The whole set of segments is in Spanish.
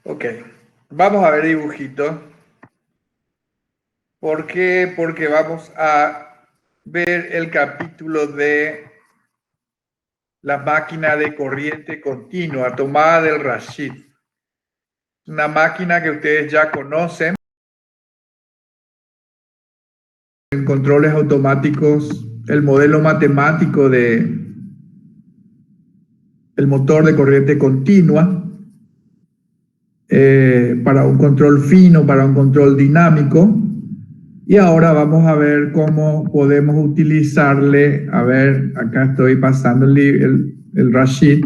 Ok, vamos a ver dibujito. ¿Por qué? Porque vamos a ver el capítulo de la máquina de corriente continua tomada del Rashid. Una máquina que ustedes ya conocen en controles automáticos, el modelo matemático de el motor de corriente continua para un control fino, para un control dinámico. Y ahora vamos a ver cómo podemos utilizarle, a ver, acá estoy pasando el Rashid,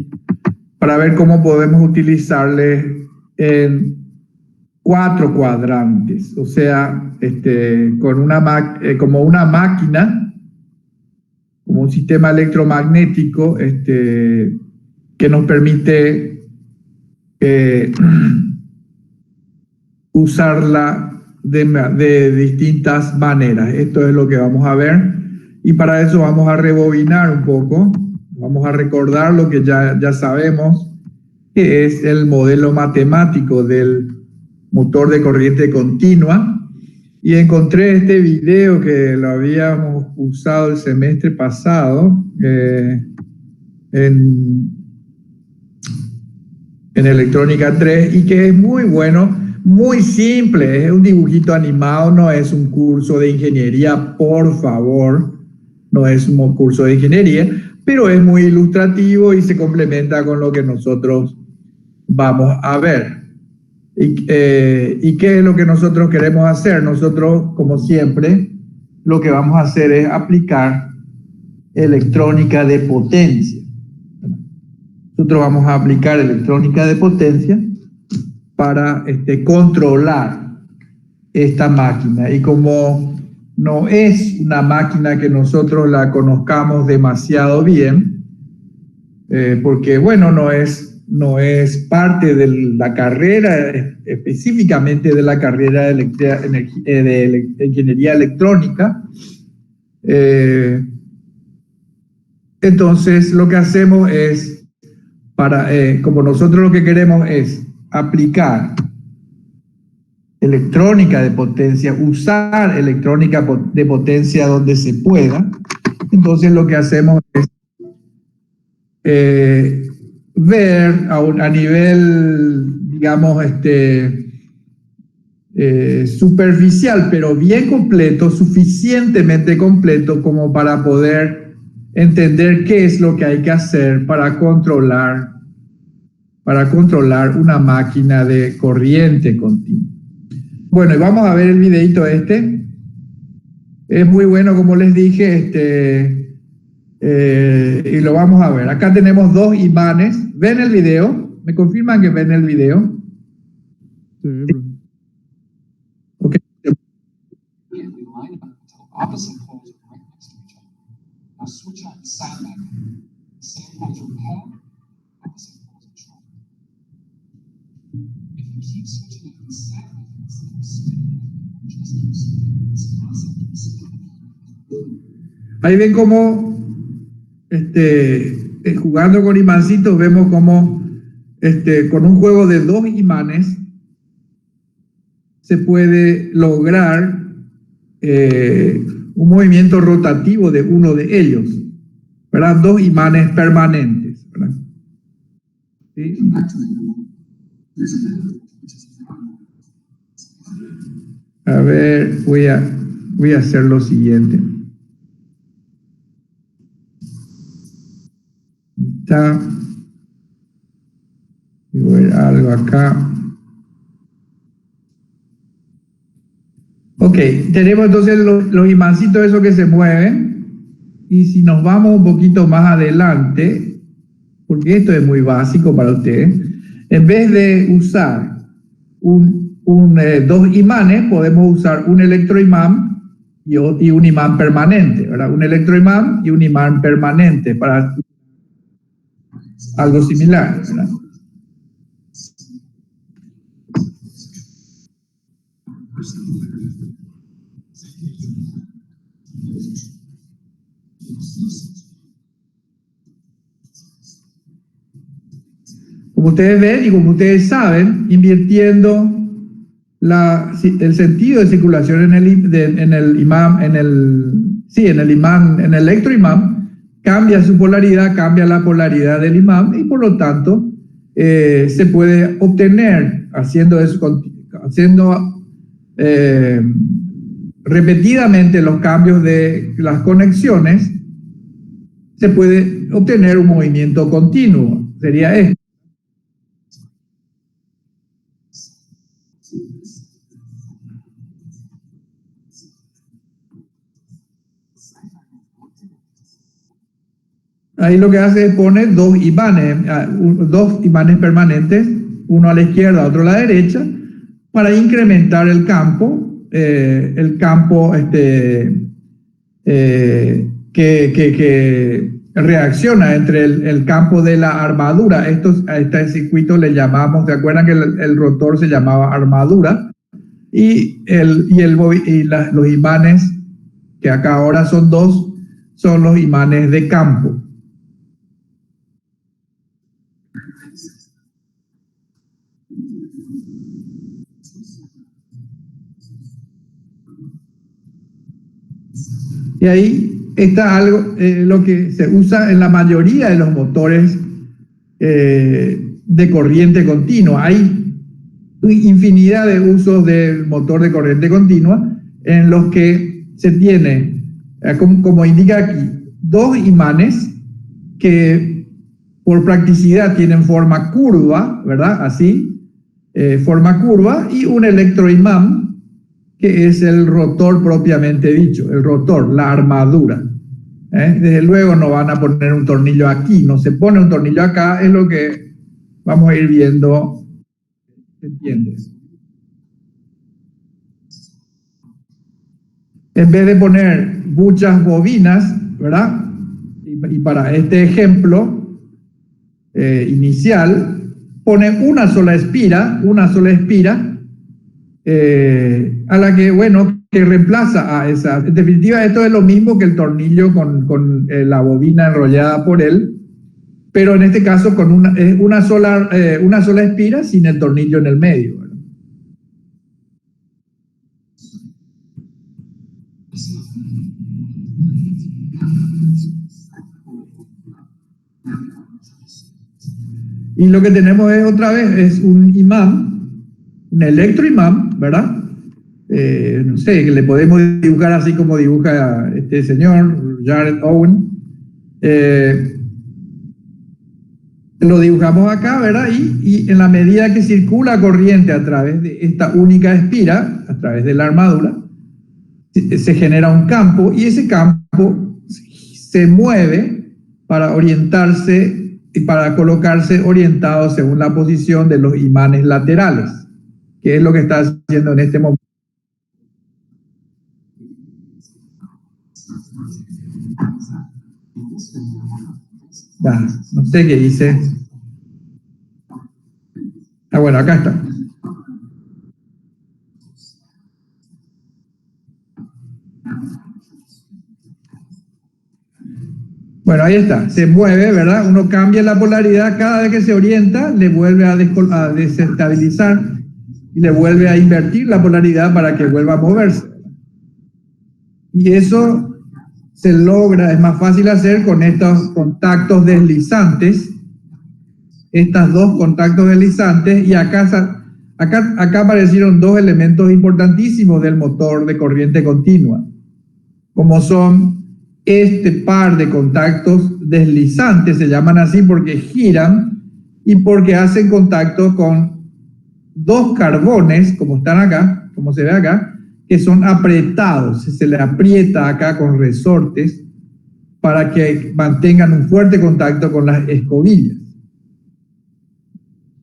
para ver cómo podemos utilizarle en 4 cuadrantes, o sea, con como una máquina, como un sistema electromagnético que nos permite usarla de distintas maneras. Esto es lo que vamos a ver y para eso vamos a rebobinar un poco, vamos a recordar lo que ya sabemos, que es el modelo matemático del motor de corriente continua. Y encontré este video que lo habíamos usado el semestre pasado en Electrónica 3 y que es muy bueno, muy simple, es un dibujito animado, no es un curso de ingeniería, por favor, no es un curso de ingeniería, pero es muy ilustrativo y se complementa con lo que nosotros vamos a ver. ¿Y qué es lo que nosotros queremos hacer? Nosotros, como siempre, lo que vamos a hacer es aplicar electrónica de potencia. Nosotros vamos a aplicar electrónica de potencia para controlar esta máquina. Y como no es una máquina que nosotros la conozcamos demasiado bien, porque bueno, no es parte de la carrera, específicamente de la carrera de ingeniería electrónica. Entonces lo que hacemos es, como nosotros lo que queremos es aplicar electrónica de potencia, usar electrónica de potencia donde se pueda, entonces lo que hacemos es ver a nivel, digamos, superficial, pero bien completo, suficientemente completo como para poder entender qué es lo que hay que hacer para controlar una máquina de corriente continua. Bueno, y vamos a ver el videito este. Es muy bueno, como les dije, y lo vamos a ver. Acá tenemos 2 imanes. ¿Ven el video? ¿Me confirman que ven el video? Sí, bro. Ok. Opposite poles are right next to each other. Now switch on side magnet. Same poles are home, opposite poles are true. If you keep switching on side magnets, it will spin. Just keep spinning. This concept keeps spinning. Ahí ven cómo, jugando con imancitos, vemos cómo, con un juego de 2 imanes, se puede lograr un movimiento rotativo de uno de ellos, ¿verdad? 2 imanes permanentes, ¿verdad? ¿Sí? A ver, voy a hacer lo siguiente. Está. Voy a ver algo acá. Ok, tenemos entonces los imancitos esos que se mueven. Y si nos vamos un poquito más adelante, porque esto es muy básico para ustedes, en vez de usar 2 imanes, podemos usar un electroimán y un imán permanente, ¿verdad? Un electroimán y un imán permanente para algo similar, ¿verdad? Como ustedes ven y como ustedes saben, invirtiendo el sentido de circulación en el imán, en el imán, en el electroimán, cambia su polaridad, cambia la polaridad del imán y por lo tanto se puede obtener haciendo eso, repetidamente los cambios de las conexiones, se puede obtener un movimiento continuo. Sería esto. Ahí lo que hace es poner dos imanes permanentes, uno a la izquierda, otro a la derecha, para incrementar el campo que reacciona entre el campo de la armadura. A este circuito le llamamos, ¿se acuerdan que el rotor se llamaba armadura? Los imanes, que acá ahora son dos, son los imanes de campo. Y ahí está algo, lo que se usa en la mayoría de los motores de corriente continua. Hay infinidad de usos del motor de corriente continua en los que se tiene, como indica aquí, dos imanes que por practicidad tienen forma curva, ¿verdad? Así, forma curva, y un electroimán que es el rotor propiamente dicho, el rotor, la armadura. Desde luego no van a poner un tornillo aquí, no se pone un tornillo acá, es lo que vamos a ir viendo. ¿Se entiende? En vez de poner muchas bobinas, ¿verdad? Y para este ejemplo inicial, pone una sola espira, a la que, bueno, que reemplaza a esa. En definitiva, esto es lo mismo que el tornillo con la bobina enrollada por él, pero en este caso con una sola espira sin el tornillo en el medio, ¿verdad? Y lo que tenemos es otra vez, es un imán, un electroimán, ¿verdad? No sé, que le podemos dibujar así como dibuja este señor, Jared Owen. Lo dibujamos acá, ¿verdad? Y en la medida que circula corriente a través de esta única espira, a través de la armadura, se genera un campo y ese campo se mueve para orientarse y para colocarse orientado según la posición de los imanes laterales, que es lo que está haciendo en este momento. No sé qué dice. Bueno, acá está. Bueno, ahí está, se mueve, ¿verdad? Uno cambia la polaridad cada vez que se orienta, le vuelve a desestabilizar y le vuelve a invertir la polaridad para que vuelva a moverse. Y eso se logra, es más fácil hacer con estos contactos deslizantes, estas dos contactos deslizantes, y acá aparecieron dos elementos importantísimos del motor de corriente continua, como son este par de contactos deslizantes, se llaman así porque giran y porque hacen contacto con dos carbones, como están acá, como se ve acá, que son apretados, se le aprieta acá con resortes para que mantengan un fuerte contacto con las escobillas.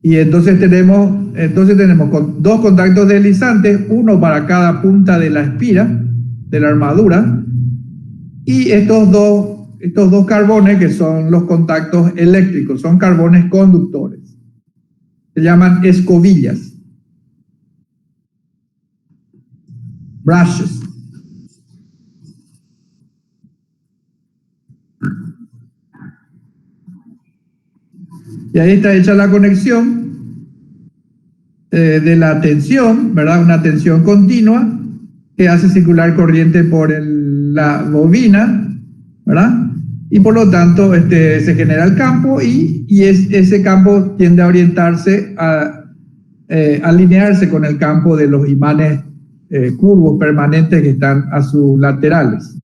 Y entonces tenemos dos contactos deslizantes, uno para cada punta de la espira, de la armadura, y estos dos carbones que son los contactos eléctricos, son carbones conductores. Se llaman escobillas. Brushes. Y ahí está hecha la conexión de la tensión, ¿verdad? Una tensión continua que hace circular corriente por la bobina, ¿verdad? Y por lo tanto se genera el campo y ese campo tiende a orientarse, a alinearse con el campo de los imanes curvos permanentes que están a sus laterales.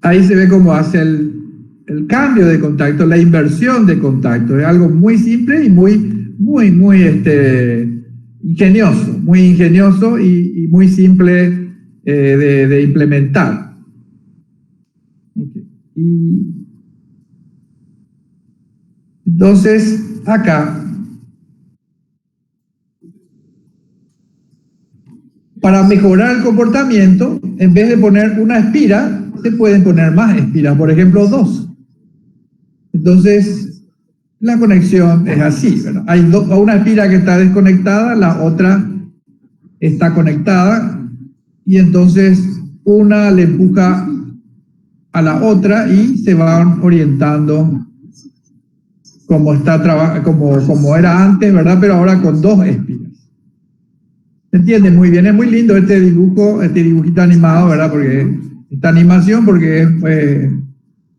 Ahí se ve cómo hace el cambio de contacto, la inversión de contacto. Es algo muy simple y muy ingenioso y muy simple de implementar. Okay. Y entonces, acá, para mejorar el comportamiento, en vez de poner una espira, se pueden poner más espiras, por ejemplo, 2. Entonces, la conexión es así, ¿verdad? Hay una espira que está desconectada, la otra está conectada, y entonces una le empuja a la otra y se van orientando como era antes, ¿verdad? Pero ahora con 2 espiras. ¿Se entiende? Muy bien, es muy lindo este dibujito animado, ¿verdad? Porque esta animación, porque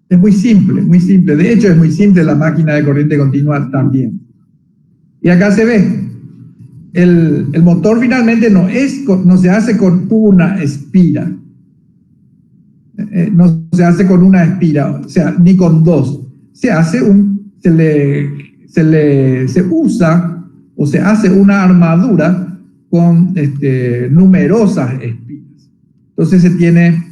es muy simple, muy simple. De hecho, es muy simple la máquina de corriente continua también. Y acá se ve, el motor finalmente no se hace con una espira. No se hace con una espira, o sea, ni con 2. Se hace se usa o se hace una armadura con numerosas espiras. Entonces se tiene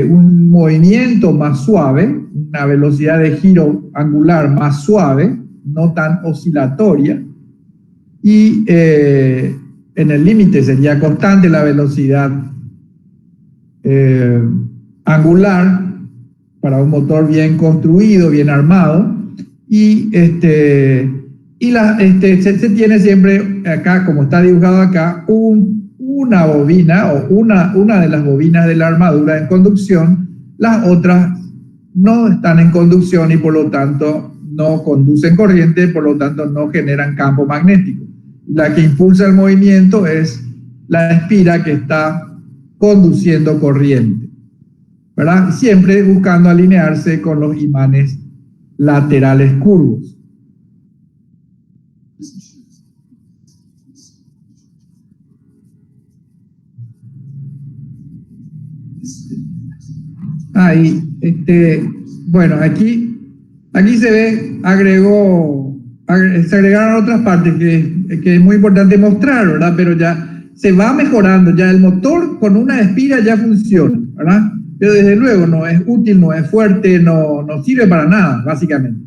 un movimiento más suave, una velocidad de giro angular más suave, no tan oscilatoria, y en el límite sería constante la velocidad angular para un motor bien construido, bien armado, y se tiene siempre acá, como está dibujado acá, una bobina o una de las bobinas de la armadura en conducción. Las otras no están en conducción y por lo tanto no conducen corriente, por lo tanto no generan campo magnético. La que impulsa el movimiento es la espira que está conduciendo corriente, ¿verdad? Siempre buscando alinearse con los imanes laterales curvos. Ahí, bueno, aquí se ve, se agregaron otras partes que es muy importante mostrar, ¿verdad? Pero ya se va mejorando, ya el motor con una espira ya funciona, ¿verdad? Pero desde luego no es útil, no es fuerte, no sirve para nada, básicamente.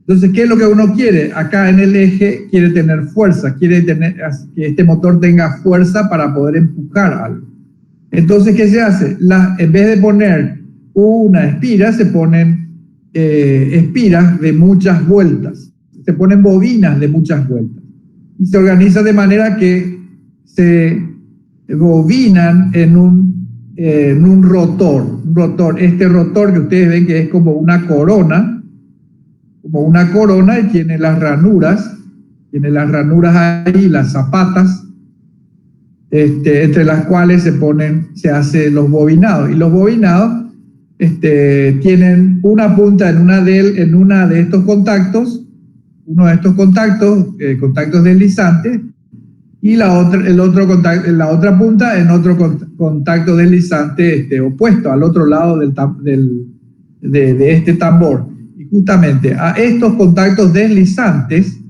Entonces, ¿qué es lo que uno quiere? Acá en el eje quiere tener fuerza, quiere que este motor tenga fuerza para poder empujar algo. Entonces, ¿qué se hace? En vez de poner una espira, se ponen espiras de muchas vueltas. Se ponen bobinas de muchas vueltas. Y se organiza de manera que se bobinan en un rotor. Este rotor que ustedes ven que es como una corona y tiene las ranuras ahí, las zapatas, entre las cuales se hacen los bobinados. Y los bobinados tienen una punta en una de estos contactos, contactos deslizantes, y la otra punta en otro contacto deslizante opuesto al otro lado de este tambor. Y justamente a estos contactos deslizantes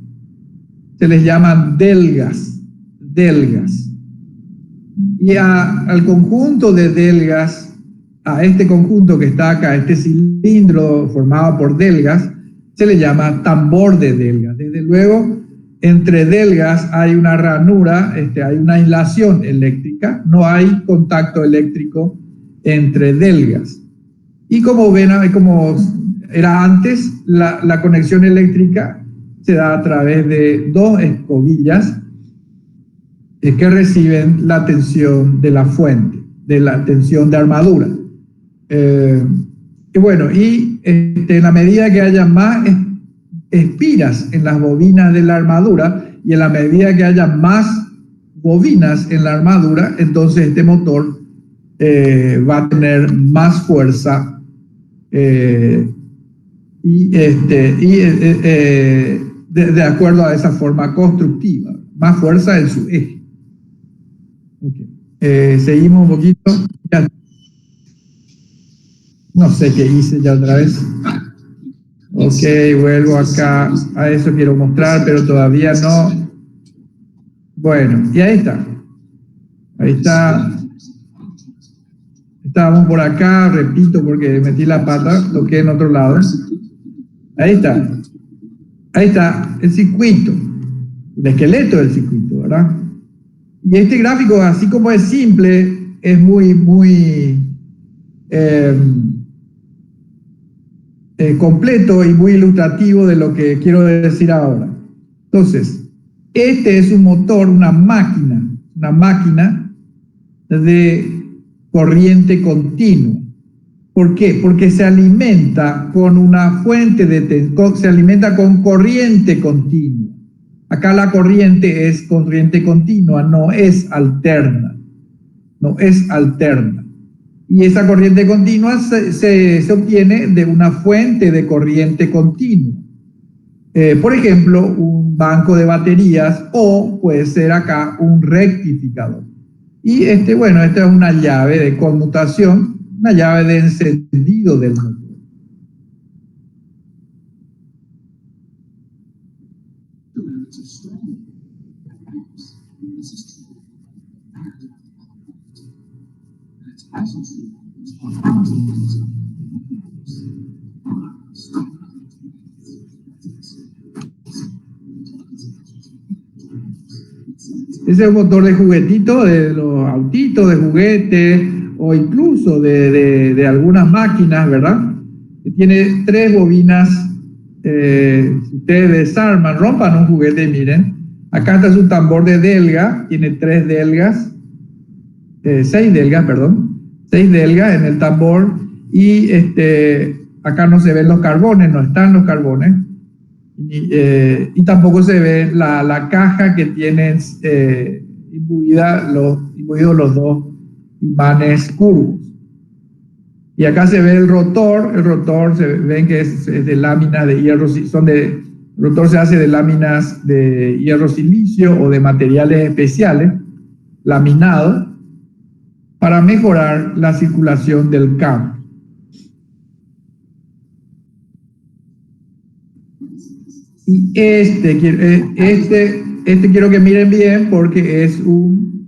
se les llaman delgas. Y al conjunto de delgas, a este conjunto que está acá, este cilindro formado por delgas, se le llama tambor de delgas. Desde luego, entre delgas hay una ranura, hay una aislación eléctrica, no hay contacto eléctrico entre delgas. Y como ven, como era antes, la conexión eléctrica se da a través de dos escobillas que reciben la tensión de la fuente, de la tensión de armadura. Y bueno, en la medida que haya más espiras en las bobinas de la armadura y en la medida que haya más bobinas en la armadura, entonces este motor va a tener más fuerza de acuerdo a esa forma constructiva, más fuerza en su eje. Okay. Seguimos un poquito. Ya. No sé qué hice ya otra vez. Ok, vuelvo acá. A eso quiero mostrar, pero todavía no. Bueno, y ahí está. Ahí está. Estábamos por acá, repito, porque metí la pata, toqué en otro lado. Ahí está. Ahí está el circuito, el esqueleto del circuito, ¿verdad? Y este gráfico, así como es simple, es muy completo y muy ilustrativo de lo que quiero decir ahora. Entonces, este es un motor, una máquina de corriente continua. ¿Por qué? Porque se alimenta con una fuente se alimenta con corriente continua. Acá la corriente es corriente continua, no es alterna. No es alterna. Y esa corriente continua se obtiene de una fuente de corriente continua. Por ejemplo, un banco de baterías o puede ser acá un rectificador. Y esta es una llave de conmutación, una llave de encendido del motor. Ese es un motor de juguetito, de los autitos, de juguete, o incluso de algunas máquinas, ¿verdad? Que tiene 3 bobinas. Si ustedes desarman, rompan un juguete, miren. Acá está su tambor de delga, tiene 3 delgas, 6 delgas, perdón. 6 delgas en el tambor, y acá no se ven los carbones, no están los carbones. Y tampoco se ve la caja que tienen imbuidos los 2 imanes curvos. Y acá se ve el rotor ven que es de láminas de hierro, el rotor se hace de láminas de hierro silicio o de materiales especiales, laminado, para mejorar la circulación del campo. Y quiero que miren bien porque es un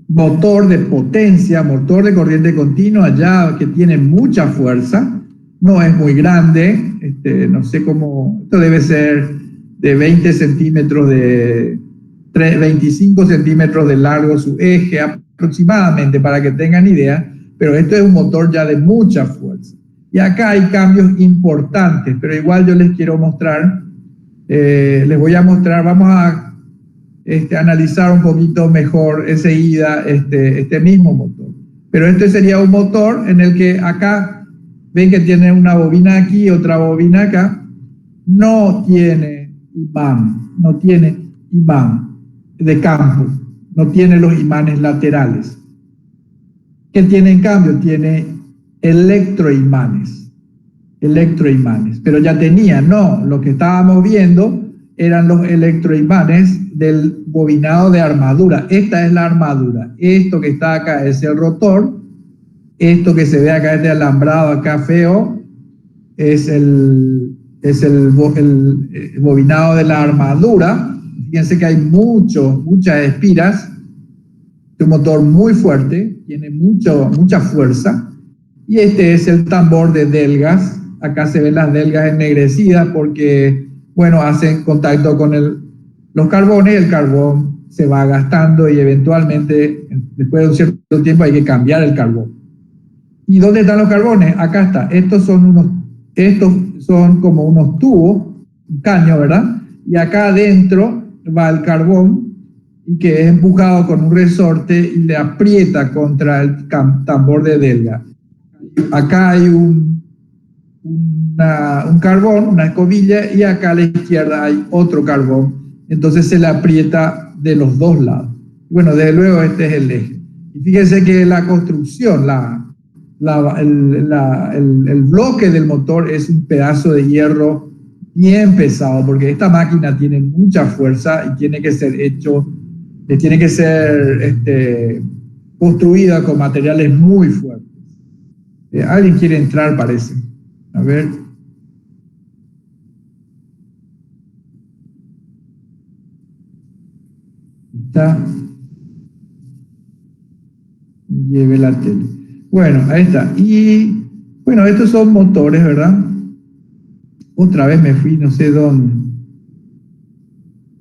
motor de potencia, motor de corriente continua ya que tiene mucha fuerza, no es muy grande, no sé cómo, esto debe ser de 20 centímetros 25 centímetros de largo su eje aproximadamente, para que tengan idea, pero esto es un motor ya de mucha fuerza. Y acá hay cambios importantes, pero igual yo les quiero mostrar, les voy a mostrar, vamos a analizar un poquito mejor enseguida este mismo motor. Pero este sería un motor en el que acá, ven que tiene una bobina aquí, otra bobina acá, no tiene imán de campo, no tiene los imanes laterales. ¿Qué tiene en cambio? Tiene electroimanes, pero ya tenía, no, lo que estábamos viendo eran los electroimanes del bobinado de armadura. Esta es la armadura, esto que está acá es el rotor, esto que se ve acá, este alambrado acá feo, es el bobinado de la armadura. Fíjense que hay muchas espiras, es un motor muy fuerte, tiene mucha fuerza. Y este es el tambor de delgas. Acá se ven las delgas ennegrecidas porque, bueno, hacen contacto con los carbones, el carbón se va gastando y eventualmente, después de un cierto tiempo, hay que cambiar el carbón. ¿Y dónde están los carbones? Acá está. Estos son unos estos son como unos tubos, un caño, ¿verdad? Y acá adentro va el carbón y que es empujado con un resorte y le aprieta contra el tambor de Delga. Acá hay un carbón, una escobilla, y acá a la izquierda hay otro carbón. Entonces se le aprieta de los dos lados. Bueno, desde luego este es el eje. Y fíjense que la construcción, el bloque del motor es un pedazo de hierro bien pesado, porque esta máquina tiene mucha fuerza y tiene que ser construida con materiales muy fuertes. Alguien quiere entrar, parece. A ver. Está. Lleve la tele. Bueno, ahí está. Y bueno, estos son motores, ¿verdad? Otra vez me fui, no sé dónde.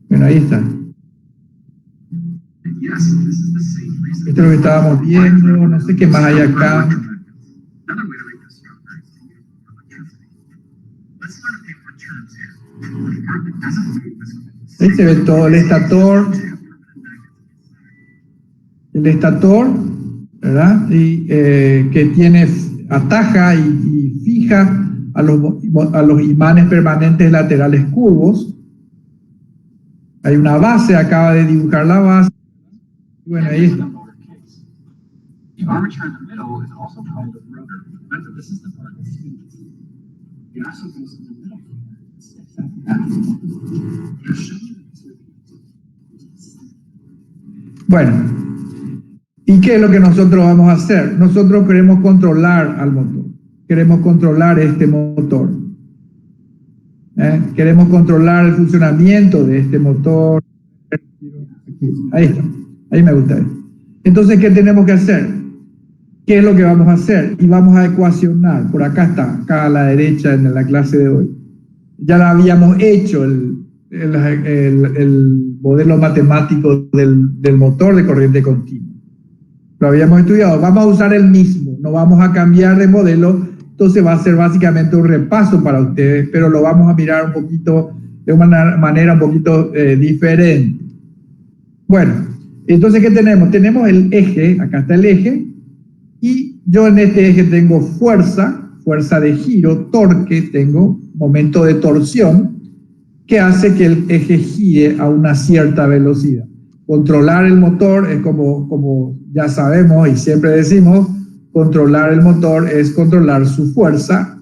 Bueno, ahí está. Esto es lo que estábamos viendo, no sé qué más hay acá. Ahí se ve todo el estator. El estator, ¿verdad? Y que tiene, ataja y fija a los imanes permanentes laterales curvos. Hay una base, acaba de dibujar la base. Bueno, ahí está. The armature in the middle is also called the rotor. Remember, this is the part that spins. The axle goes in the middle here and sticks out the back. They're showing this with Bueno, ¿y qué es lo que nosotros vamos a hacer? Nosotros queremos controlar al motor. Queremos controlar este motor. Queremos controlar el funcionamiento de este motor. Ahí está. Ahí me gusta. Entonces, ¿qué tenemos que hacer? ¿Qué es lo que vamos a hacer? Y vamos a ecuacionar. Por acá está, acá a la derecha en la clase de hoy. Ya lo habíamos hecho, el modelo matemático del motor de corriente continua. Lo habíamos estudiado. Vamos a usar el mismo. No vamos a cambiar de modelo. Entonces va a ser básicamente un repaso para ustedes, pero lo vamos a mirar un poquito, de una manera un poquito diferente. Bueno, entonces, ¿qué tenemos? Tenemos el eje, acá está el eje, y yo en este eje tengo fuerza de giro, torque, tengo momento de torsión, que hace que el eje gire a una cierta velocidad. Controlar el motor es como ya sabemos y siempre decimos, controlar el motor es controlar su fuerza,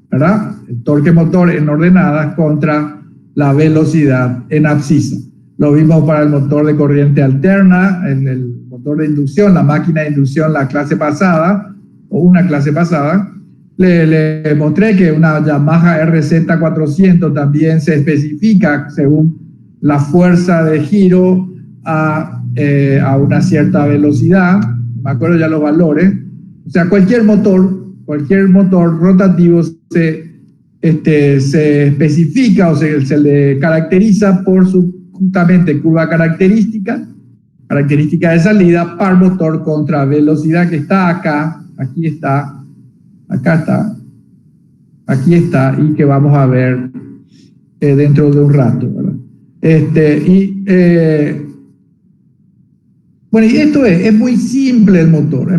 ¿verdad? El torque motor en ordenadas contra la velocidad en abscisa. Lo vimos para el motor de corriente alterna, en el motor de inducción, la máquina de inducción, la clase pasada, o una clase pasada. Le mostré que una Yamaha RZ400 también se especifica según la fuerza de giro a una cierta velocidad. No me acuerdo ya los valores. O sea, cualquier motor rotativo se especifica o se le caracteriza por su justamente curva característica de salida, par motor contra velocidad, que está acá, aquí está, acá está, aquí está, y que vamos a ver dentro de un rato, ¿verdad? Bueno, y esto es muy simple el motor,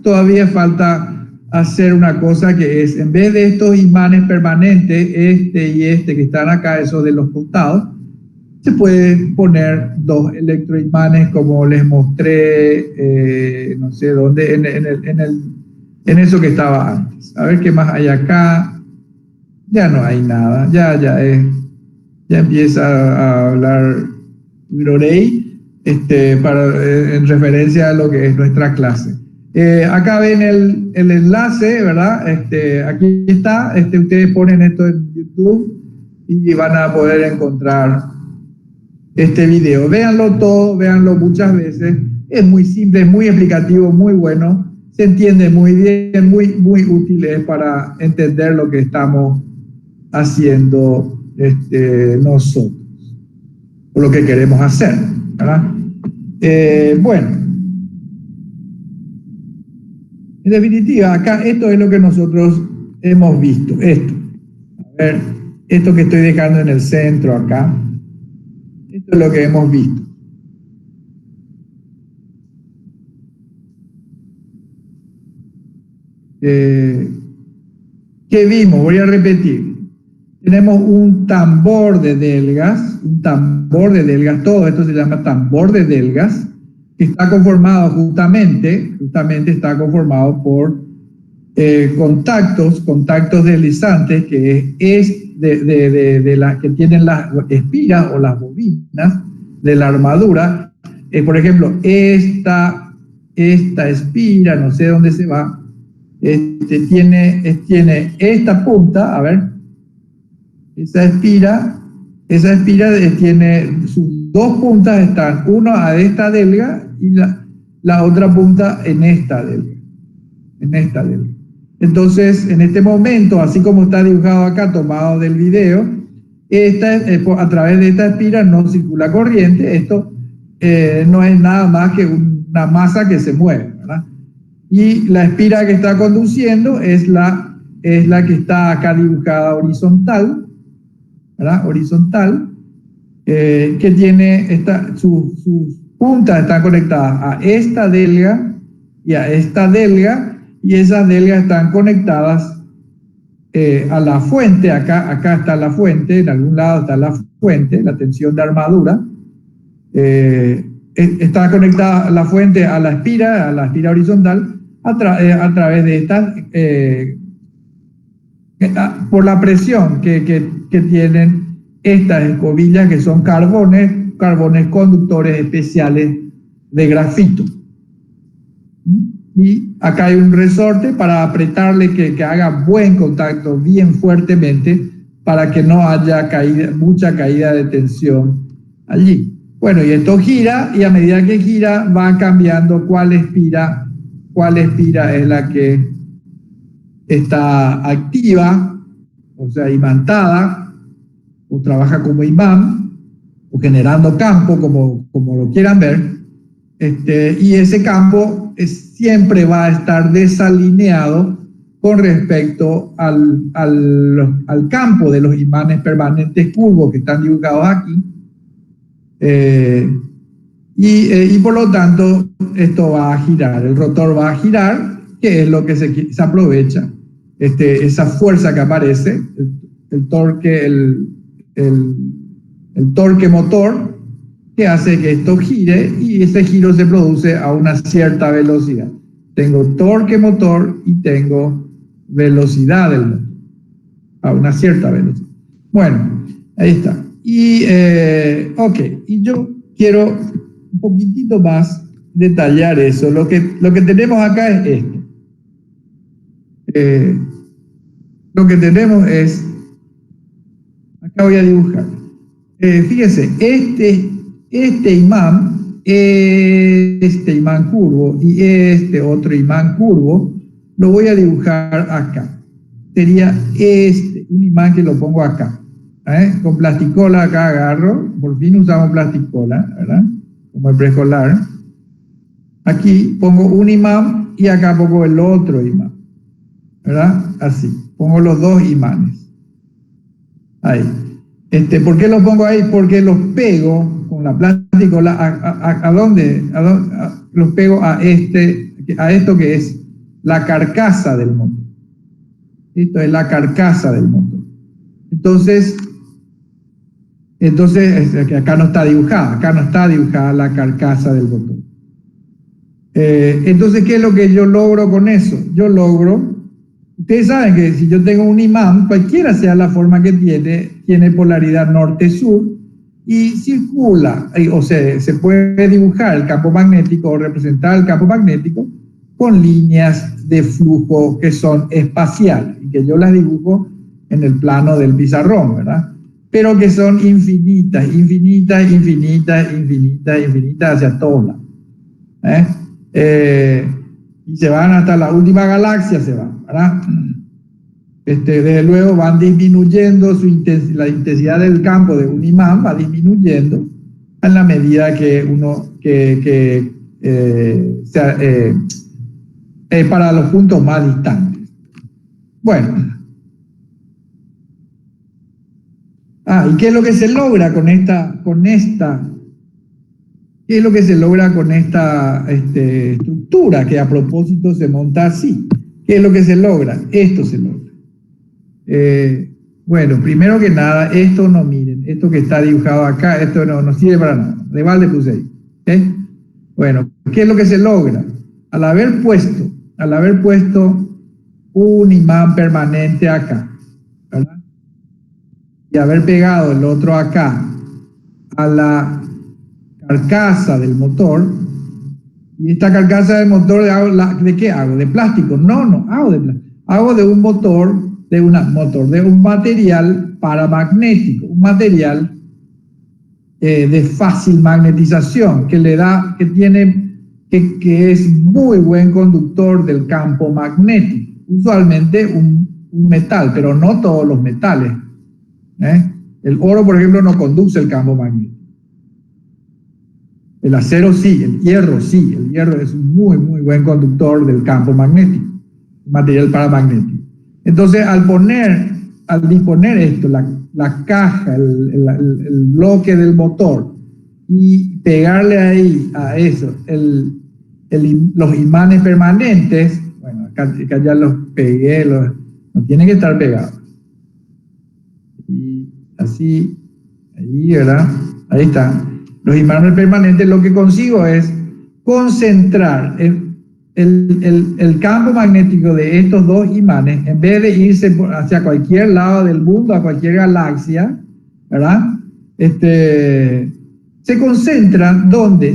todavía falta hacer una cosa que es, en vez de estos imanes permanentes, este y este que están acá, esos de los costados, se pueden poner dos electroimanes como les mostré, no sé dónde, en eso que estaba antes. A ver qué más hay acá. Ya no hay nada, ya empieza a hablar Virorey, en referencia a lo que es nuestra clase. Acá ven el enlace, ¿verdad? Aquí está, ustedes ponen esto en YouTube y van a poder encontrar este video. Véanlo todo, véanlo muchas veces. Es muy simple, es muy explicativo, muy bueno. Se entiende muy bien, muy útil para entender lo que estamos haciendo nosotros, o lo que queremos hacer, ¿verdad? Bueno, en definitiva, acá esto es lo que nosotros hemos visto esto. A ver, esto que estoy dejando en el centro acá, esto es lo que hemos visto. ¿Qué vimos? Voy a repetir. Tenemos un tambor de delgas, todo esto se llama tambor de delgas, que está conformado justamente está conformado por contactos deslizantes, que es de las que tienen las espiras o las bobinas de la armadura. Por ejemplo, esta espira, no sé dónde se va, tiene esta punta, a ver, esa espira tiene sus dos puntas, están una a esta delga y la otra punta en esta delga. Entonces, en este momento, así como está dibujado acá, tomado del video, a través de esta espira no circula corriente. Esto no es nada más que una masa que se mueve, ¿verdad? Y la espira que está conduciendo es la que está acá dibujada horizontal, ¿verdad? Horizontal, que tiene sus puntas están conectadas a esta delga y a esta delga, y esas delgas están conectadas a la fuente. Acá está la fuente, en algún lado está la fuente, la tensión de armadura. Está conectada la fuente a la espira horizontal a través de estas, por la presión que tienen estas escobillas, que son carbones conductores especiales de grafito. Y acá hay un resorte para apretarle, que haga buen contacto bien fuertemente, para que no haya mucha caída de tensión allí. Bueno, y esto gira, y a medida que gira va cambiando cuál espira es la que está activa, o sea, imantada, o trabaja como imán, o generando campo, como lo quieran ver. Y ese campo siempre va a estar desalineado con respecto al campo de los imanes permanentes curvos que están dibujados aquí. Y por lo tanto esto va a girar, el rotor va a girar, que es lo que se aprovecha, esa fuerza que aparece, el torque, el torque motor, que hace que esto gire, y ese giro se produce a una cierta velocidad. Tengo torque motor y tengo velocidad del motor, a una cierta velocidad. Bueno, ahí está. Y y yo quiero un poquitito más detallar eso. Lo que tenemos acá es esto. Lo que tenemos es, acá voy a dibujar. Fíjense, este imán curvo y este otro imán curvo, lo voy a dibujar acá. Sería un imán que lo pongo acá. Con plasticola acá agarro, por fin usamos plasticola, ¿verdad? Como el preescolar. Aquí pongo un imán y acá pongo el otro imán, ¿verdad? Así, pongo los dos imanes. Ahí. ¿Por qué los pongo ahí? Porque los pego con la plasticola. ¿A dónde? Los pego a esto que es la carcasa del motor. Esto es la carcasa del motor. Entonces acá no está dibujada la carcasa del motor. Entonces, ¿qué es lo que yo logro con eso? Ustedes saben que si yo tengo un imán, cualquiera sea la forma que tiene polaridad norte-sur y circula, o sea, se puede dibujar el campo magnético o representar el campo magnético con líneas de flujo que son espaciales y que yo las dibujo en el plano del pizarrón, ¿verdad? Pero que son infinitas hacia todos lados. Y se van hasta la última galaxia, ¿verdad? Desde luego van disminuyendo la intensidad del campo de un imán, va disminuyendo en la medida que para los puntos más distantes. Bueno. ¿Y qué es lo que se logra con esta? ¿Qué es lo que se logra con esta estructura que a propósito se monta así? ¿Qué es lo que se logra? Esto se logra. Bueno, primero que nada, esto no miren, esto que está dibujado acá, esto no sirve para nada. De balde puse ahí. ¿Okay? Bueno, ¿qué es lo que se logra? Al haber puesto un imán permanente acá, ¿verdad? Y haber pegado el otro acá a la carcasa del motor, y esta carcasa del motor, ¿de qué hago? ¿De plástico? No hago de plástico. Hago de un motor, de un material paramagnético, un material de fácil magnetización, que es muy buen conductor del campo magnético. Usualmente un metal, pero no todos los metales. El oro, por ejemplo, no conduce el campo magnético. El acero sí, el hierro sí. El hierro es un muy buen conductor del campo magnético, material paramagnético. Entonces, al disponer esto, la caja, el bloque del motor, y pegarle ahí a eso los imanes permanentes, bueno, acá ya los pegué, no tienen que estar pegados. Y así, ahí, ¿verdad? Ahí está. Los imanes permanentes, lo que consigo es concentrar el campo magnético de estos dos imanes, en vez de irse hacia cualquier lado del mundo, a cualquier galaxia, ¿verdad? Se concentra donde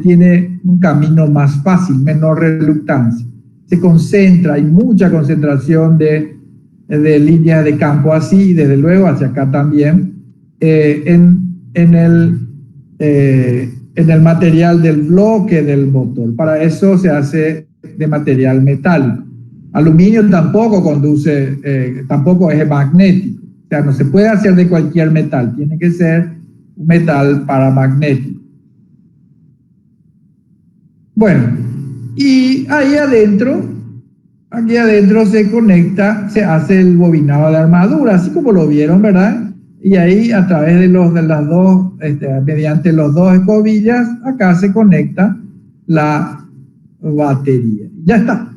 tiene un camino más fácil, menor reluctancia. Se concentra, hay mucha concentración de líneas de campo así, y desde luego hacia acá también, en el material del bloque del motor. Para eso se hace de material metálico. Aluminio tampoco tampoco es magnético. O sea, no se puede hacer de cualquier metal, tiene que ser un metal paramagnético. Bueno, y aquí adentro se conecta, se hace el bobinado de armadura, así como lo vieron, ¿verdad? Y ahí a través de las dos, mediante los dos escobillas, acá se conecta la batería. Ya está,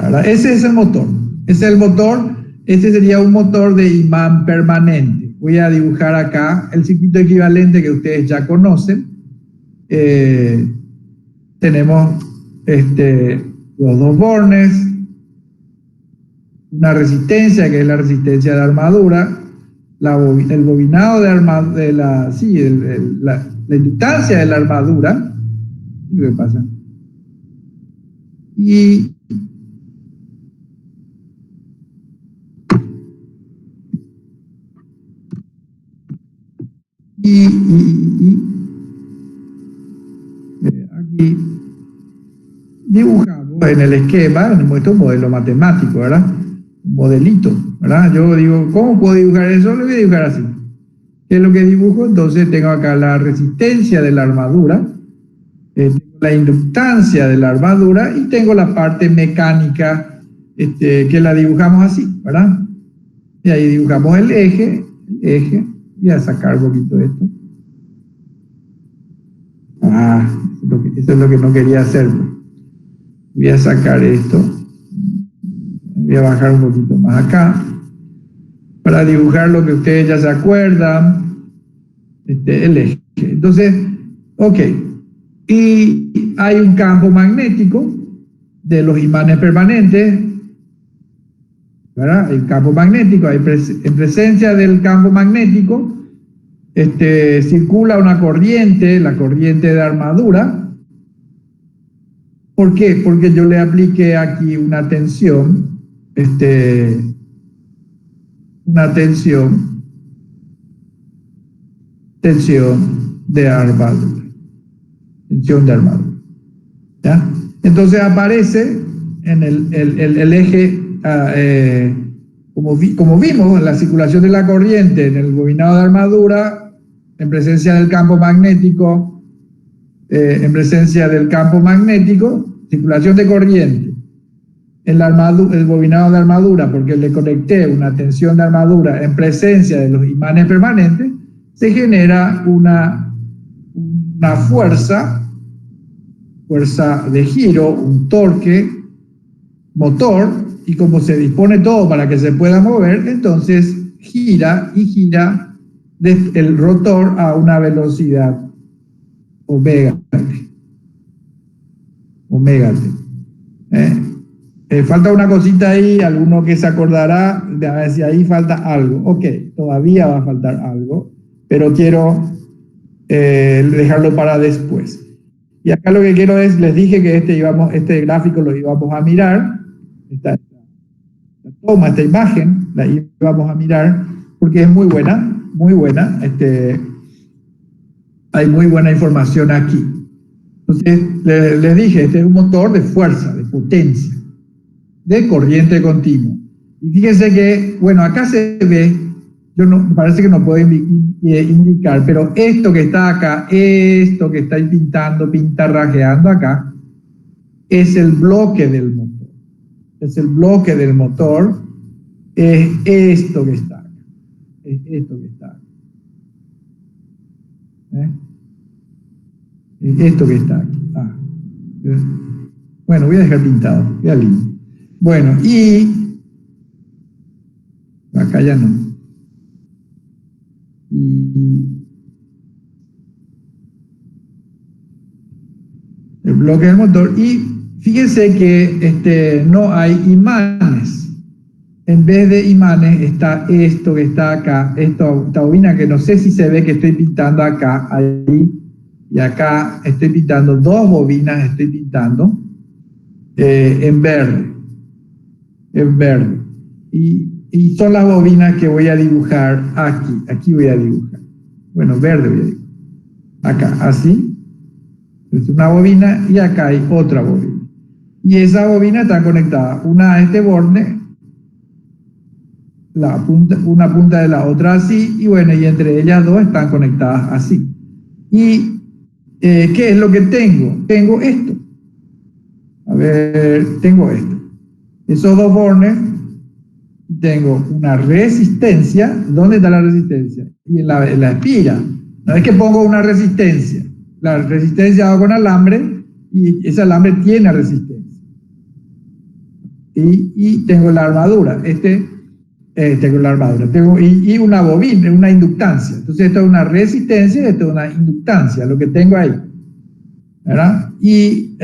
¿verdad? Ese es el motor. Ese sería un motor de imán permanente. Voy a dibujar acá el circuito equivalente que ustedes ya conocen. Tenemos los dos bornes, una resistencia que es la resistencia de armadura, el bobinado de armadura, la inductancia de la armadura. ¿Qué pasa? Y aquí dibujamos en el esquema, en nuestro modelo matemático, ¿verdad? Un modelito, ¿verdad? Yo digo, ¿cómo puedo dibujar eso? Lo voy a dibujar así. ¿Qué es lo que dibujo? Entonces tengo acá la resistencia de la armadura, tengo la inductancia de la armadura y tengo la parte mecánica que la dibujamos así, ¿verdad? Y ahí dibujamos el eje. Voy a sacar un poquito de esto. Eso es lo que no quería hacer. Voy a sacar esto. Voy a bajar un poquito más acá para dibujar lo que ustedes ya se acuerdan, el eje. Entonces, ok, y hay un campo magnético de los imanes permanentes, ¿verdad? El campo magnético, en presencia del campo magnético circula una corriente, la corriente de armadura. ¿Por qué? Porque yo le apliqué aquí una tensión, tensión de armadura. ¿Ya? Entonces aparece en el eje, como vimos en la circulación de la corriente en el bobinado de armadura, en presencia del campo magnético, circulación de corriente el bobinado de armadura, porque le conecté una tensión de armadura en presencia de los imanes permanentes, se genera una fuerza de giro, un torque motor, y como se dispone todo para que se pueda mover, entonces gira y gira el rotor a una velocidad omega t. Falta una cosita ahí, alguno que se acordará de a ver si ahí falta algo. Ok, todavía va a faltar algo, pero quiero dejarlo para después. Y acá lo que quiero es, les dije que este gráfico lo íbamos a mirar, esta imagen la íbamos a mirar, porque es muy buena, hay muy buena información aquí. Entonces, les dije, este es un motor de fuerza, de potencia, de corriente continua. Y fíjense que, bueno, acá se ve, parece que no puedo indicar, pero esto que está acá, esto que está pintarrajeando acá, es el bloque del motor. Es el bloque del motor, es esto que está acá. Es esto que está acá. Es esto que está aquí. Bueno, voy a dejar pintado, queda lindo. Bueno, y acá ya no. Y el bloque del motor. Y fíjense que no hay imanes. En vez de imanes está esto que está acá, esta bobina que no sé si se ve que estoy pintando acá, ahí, y acá estoy pintando dos bobinas, estoy pintando en verde. Y son las bobinas que voy a dibujar aquí voy a dibujar. Bueno, verde voy a dibujar. Acá, así. Es una bobina y acá hay otra bobina. Y esa bobina está conectada, una a este borde, una punta de la otra así, y bueno, y entre ellas dos están conectadas así. Y ¿qué es lo que tengo? Tengo esto. A ver, tengo esto. Esos dos bornes, tengo una resistencia. ¿Dónde está la resistencia? Y en la espira. No es que pongo una resistencia. La resistencia hago con alambre y ese alambre tiene resistencia. Y tengo la armadura. Tengo la armadura. Y una bobina, una inductancia. Entonces esto es una resistencia y esto es una inductancia, lo que tengo ahí. ¿Verdad? Y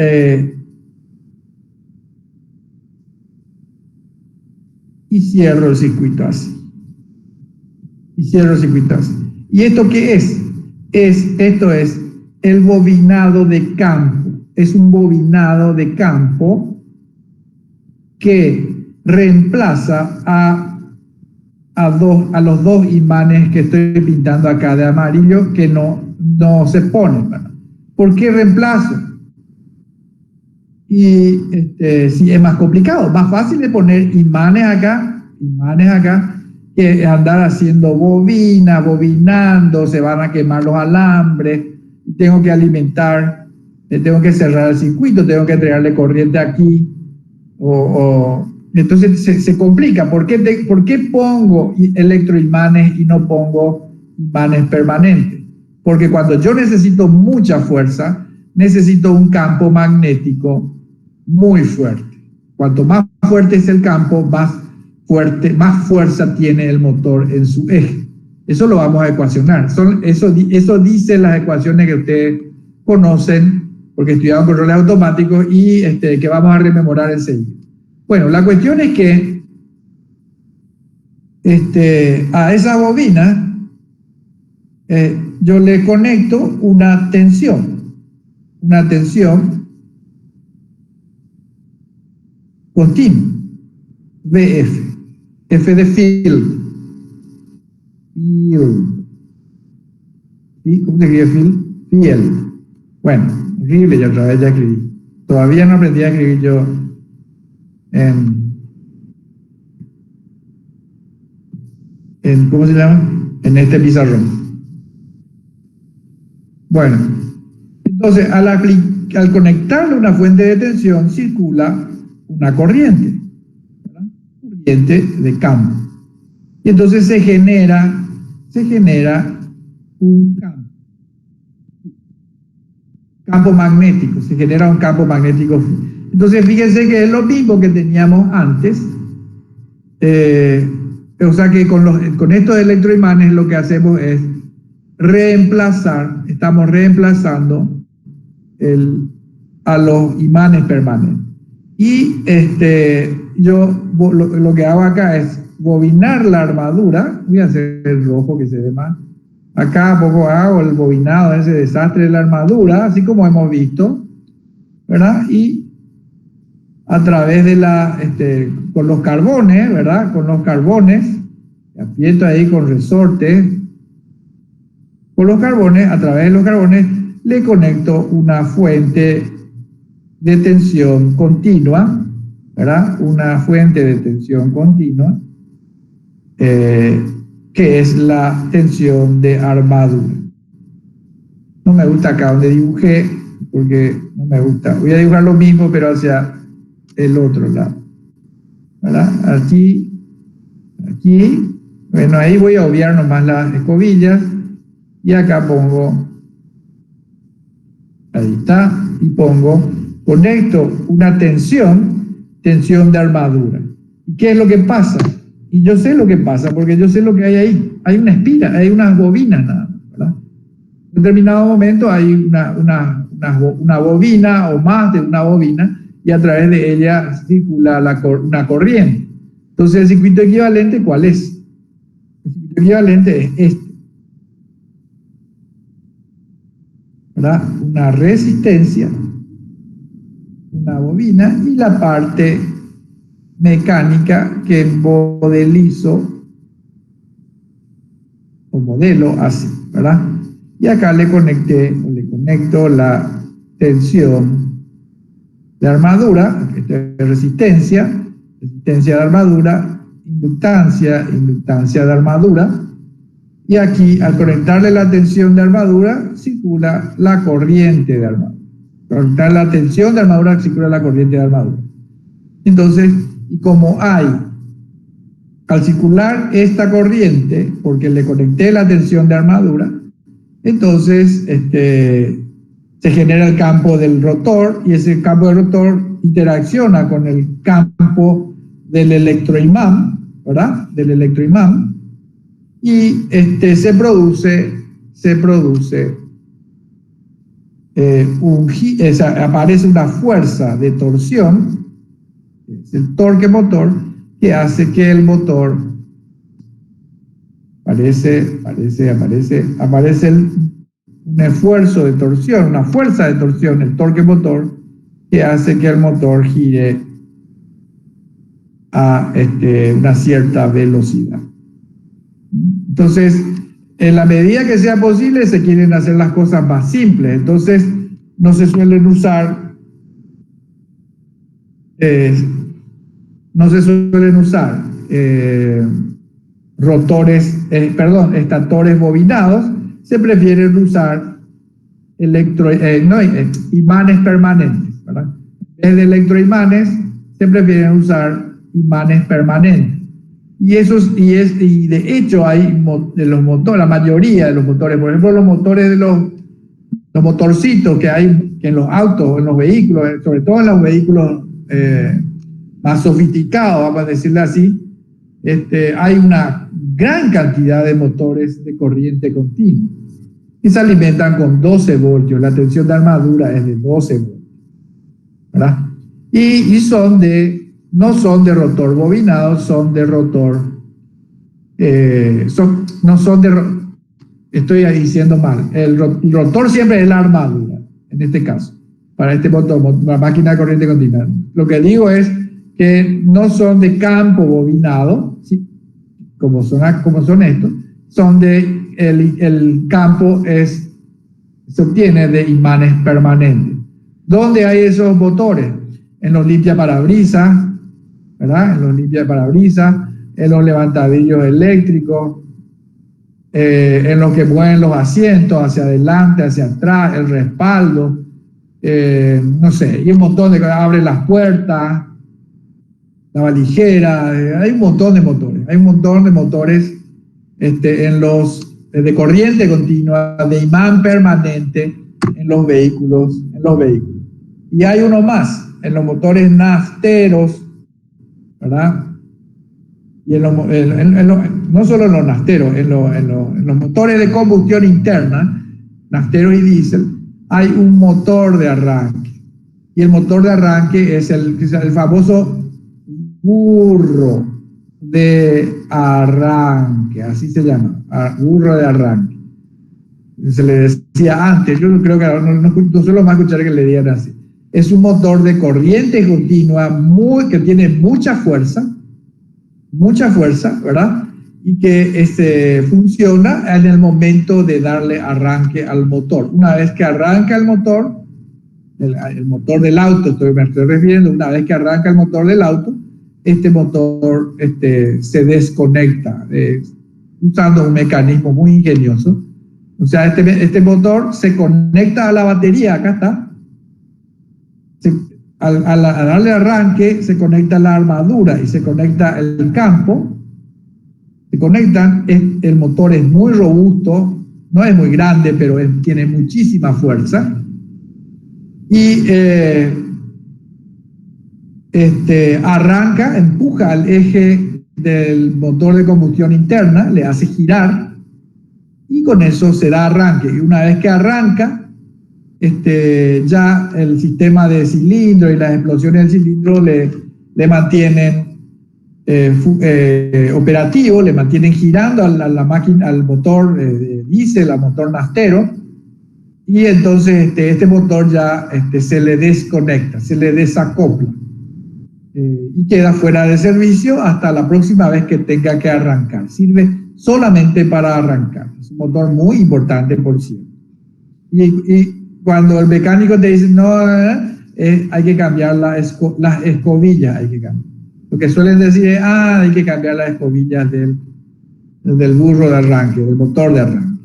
cierro el circuito así. ¿Y esto qué es? Esto es el bobinado de campo. Es un bobinado de campo que reemplaza a los dos imanes que estoy pintando acá de amarillo que no se ponen. ¿Por qué reemplazo? Y sí, es más complicado, más fácil de poner imanes acá, que andar haciendo bobinando, se van a quemar los alambres, tengo que alimentar, tengo que cerrar el circuito, tengo que entregarle corriente aquí, entonces se complica. ¿Por qué pongo electroimanes y no pongo imanes permanentes? Porque cuando yo necesito mucha fuerza, necesito un campo magnético muy fuerte. Cuanto más fuerte es el campo, más fuerza tiene el motor en su eje. Eso lo vamos a ecuacionar. Eso dice las ecuaciones que ustedes conocen, porque estudiaron controles automáticos y que vamos a rememorar enseguida. Bueno, la cuestión es que a esa bobina yo le conecto una tensión continua, VF, F de field. ¿Sí? ¿Cómo se escribe field? Bueno, escribe yo otra vez, ya escribí. Todavía no aprendí a escribir yo ¿cómo se llama? En este pizarrón. Bueno, entonces al conectarle una fuente de tensión circula una corriente, ¿verdad? Corriente de campo. Y entonces se genera un campo magnético, se genera un campo magnético. Entonces fíjense que es lo mismo que teníamos antes, o sea que con estos electroimanes lo que hacemos es estamos reemplazando a los imanes permanentes. Y yo lo que hago acá es bobinar la armadura. Voy a hacer el rojo que se ve más. Acá poco hago el bobinado, ese desastre de la armadura, así como hemos visto, ¿verdad? Y a través de con los carbones, ¿verdad? Con los carbones, aprieto ahí con resortes, con los carbones, a través de los carbones, le conecto una fuente de tensión continua, ¿verdad? Una fuente de tensión continua, que es la tensión de armadura. No me gusta acá donde dibujé, porque no me gusta. Voy a dibujar lo mismo, pero hacia el otro lado, ¿verdad? Aquí, bueno, ahí voy a obviar nomás las escobillas, y acá pongo, ahí está, y conecto una tensión de armadura. ¿Y qué es lo que pasa? Y yo sé lo que pasa, porque yo sé lo que hay ahí. Hay una espira, hay unas bobinas nada más, ¿verdad? En determinado momento hay una bobina o más de una bobina, y a través de ella circula una corriente. Entonces, el circuito equivalente, ¿cuál es? El circuito equivalente es este, ¿verdad? Una resistencia, una bobina, y la parte mecánica que modelizo o modelo así, ¿verdad? Y acá le conecto la tensión de armadura, resistencia de armadura, inductancia de armadura, y aquí al conectarle la tensión de armadura circula la corriente de armadura. Conectar la tensión de armadura circula la corriente de armadura. Entonces, y como al circular esta corriente, porque le conecté la tensión de armadura, entonces se genera el campo del rotor, y ese campo del rotor interacciona con el campo del electroimán, ¿verdad? Del electroimán, y se produce aparece una fuerza de torsión, es el torque motor, que hace que el motor aparece un esfuerzo de torsión, una fuerza de torsión, el torque motor, que hace que el motor gire a una cierta velocidad. Entonces, en la medida que sea posible, se quieren hacer las cosas más simples. Entonces, no se suelen usar estatores bobinados. Se prefieren usar imanes permanentes, ¿verdad? En vez de electroimanes, se prefieren usar imanes permanentes. Y de hecho hay de los motores, la mayoría de los motores, por ejemplo, los motores de los motorcitos que hay en los autos, en los vehículos, sobre todo en los vehículos más sofisticados, vamos a decirlo así, hay una gran cantidad de motores de corriente continua y se alimentan con 12 voltios. La tensión de armadura es de 12 voltios, ¿verdad? Y no son de rotor bobinado, son de rotor, estoy diciendo mal, el rotor siempre es la armadura, en este caso, para este motor, la máquina de corriente continua. Lo que digo es que no son de campo bobinado, ¿sí? como son estos, son el campo se obtiene de imanes permanentes. ¿Dónde hay esos motores? En los limpiaparabrisas, ¿verdad? En los limpiaparabrisas, en los levantadillos eléctricos, en los que mueven los asientos hacia adelante, hacia atrás, el respaldo, no sé, y un montón de cosas, abren las puertas, la valijera, hay un montón de motores. Hay un montón de motores en los de corriente continua, de imán permanente en los vehículos. Y hay uno más, en los motores nafteros, ¿verdad? Y no solo en los nafteros, en los motores de combustión interna, nafteros y diésel, hay un motor de arranque. Y el motor de arranque es el famoso burro de arranque, así se llama, burro de arranque. Se le decía antes, yo creo que ahora no suelo más escuchar que le digan así. Es un motor de corriente continua que tiene mucha fuerza, ¿verdad? Y que funciona en el momento de darle arranque al motor. Una vez que arranca el motor, el motor del auto, me estoy refiriendo, una vez que arranca el motor del auto, este motor se desconecta usando un mecanismo muy ingenioso. O sea, este motor se conecta a la batería, acá está. Al darle arranque, se conecta la armadura y se conecta el campo. Se conectan, el motor es muy robusto, no es muy grande, pero tiene muchísima fuerza. Y arranca, empuja al eje del motor de combustión interna, le hace girar y con eso se da arranque. Y una vez que arranca, ya el sistema de cilindro y las explosiones del cilindro le mantienen operativo, le mantienen girando a la máquina, al motor de diésel, al motor naftero, y entonces este motor ya se le desconecta, se le desacopla y queda fuera de servicio hasta la próxima vez que tenga que arrancar. Sirve solamente para arrancar. Es un motor muy importante, por cierto. Y cuando el mecánico te dice, no, hay que cambiar las escobillas, hay que cambiar. Lo que suelen decir es, hay que cambiar las escobillas del burro de arranque, del motor de arranque.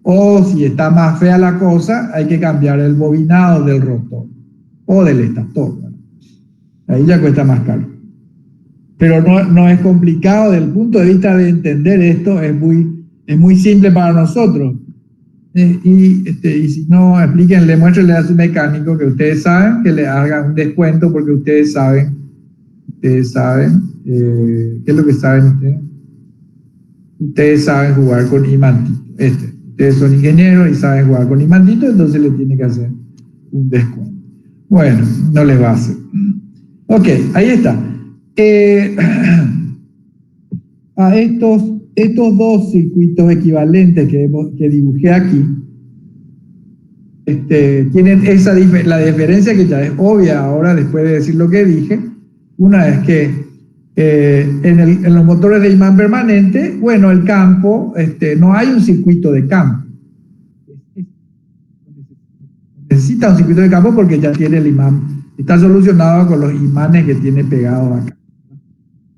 O si está más fea la cosa, hay que cambiar el bobinado del rotor o del estator. ¿Verdad? Ahí ya cuesta más caro. Pero no es complicado desde el punto de vista de entender esto, es muy simple para nosotros. Y si no, explíquenle, muéstrenle a su mecánico que ustedes saben, que le hagan un descuento porque ustedes saben, ¿qué es lo que saben ustedes? Ustedes saben jugar con imantito. Ustedes son ingenieros y saben jugar con imantito, entonces les tiene que hacer un descuento. Bueno, no les va a hacer. Ok, ahí está. A estos dos circuitos equivalentes que dibujé aquí, tienen la diferencia que ya es obvia ahora después de decir lo que dije. Una es que en los motores de imán permanente, bueno, el campo, no hay un circuito de campo. Necesita un circuito de campo porque ya tiene el imán, está solucionado con los imanes que tiene pegados acá.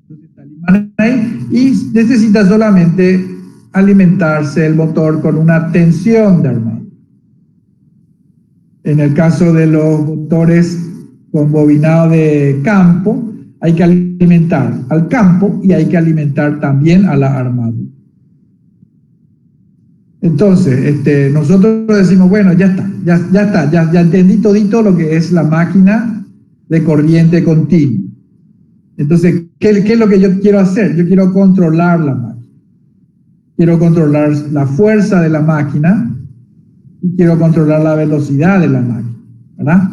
Entonces está el imán ahí y necesita solamente alimentarse el motor con una tensión de armadura. En el caso de los motores con bobinado de campo, hay que alimentar al campo y hay que alimentar también a la armadura. Entonces, nosotros decimos, bueno, ya está, ya entendí todito lo que es la máquina de corriente continua. Entonces, ¿qué es lo que yo quiero hacer? Yo quiero controlar la máquina. Quiero controlar la fuerza de la máquina y quiero controlar la velocidad de la máquina, ¿verdad?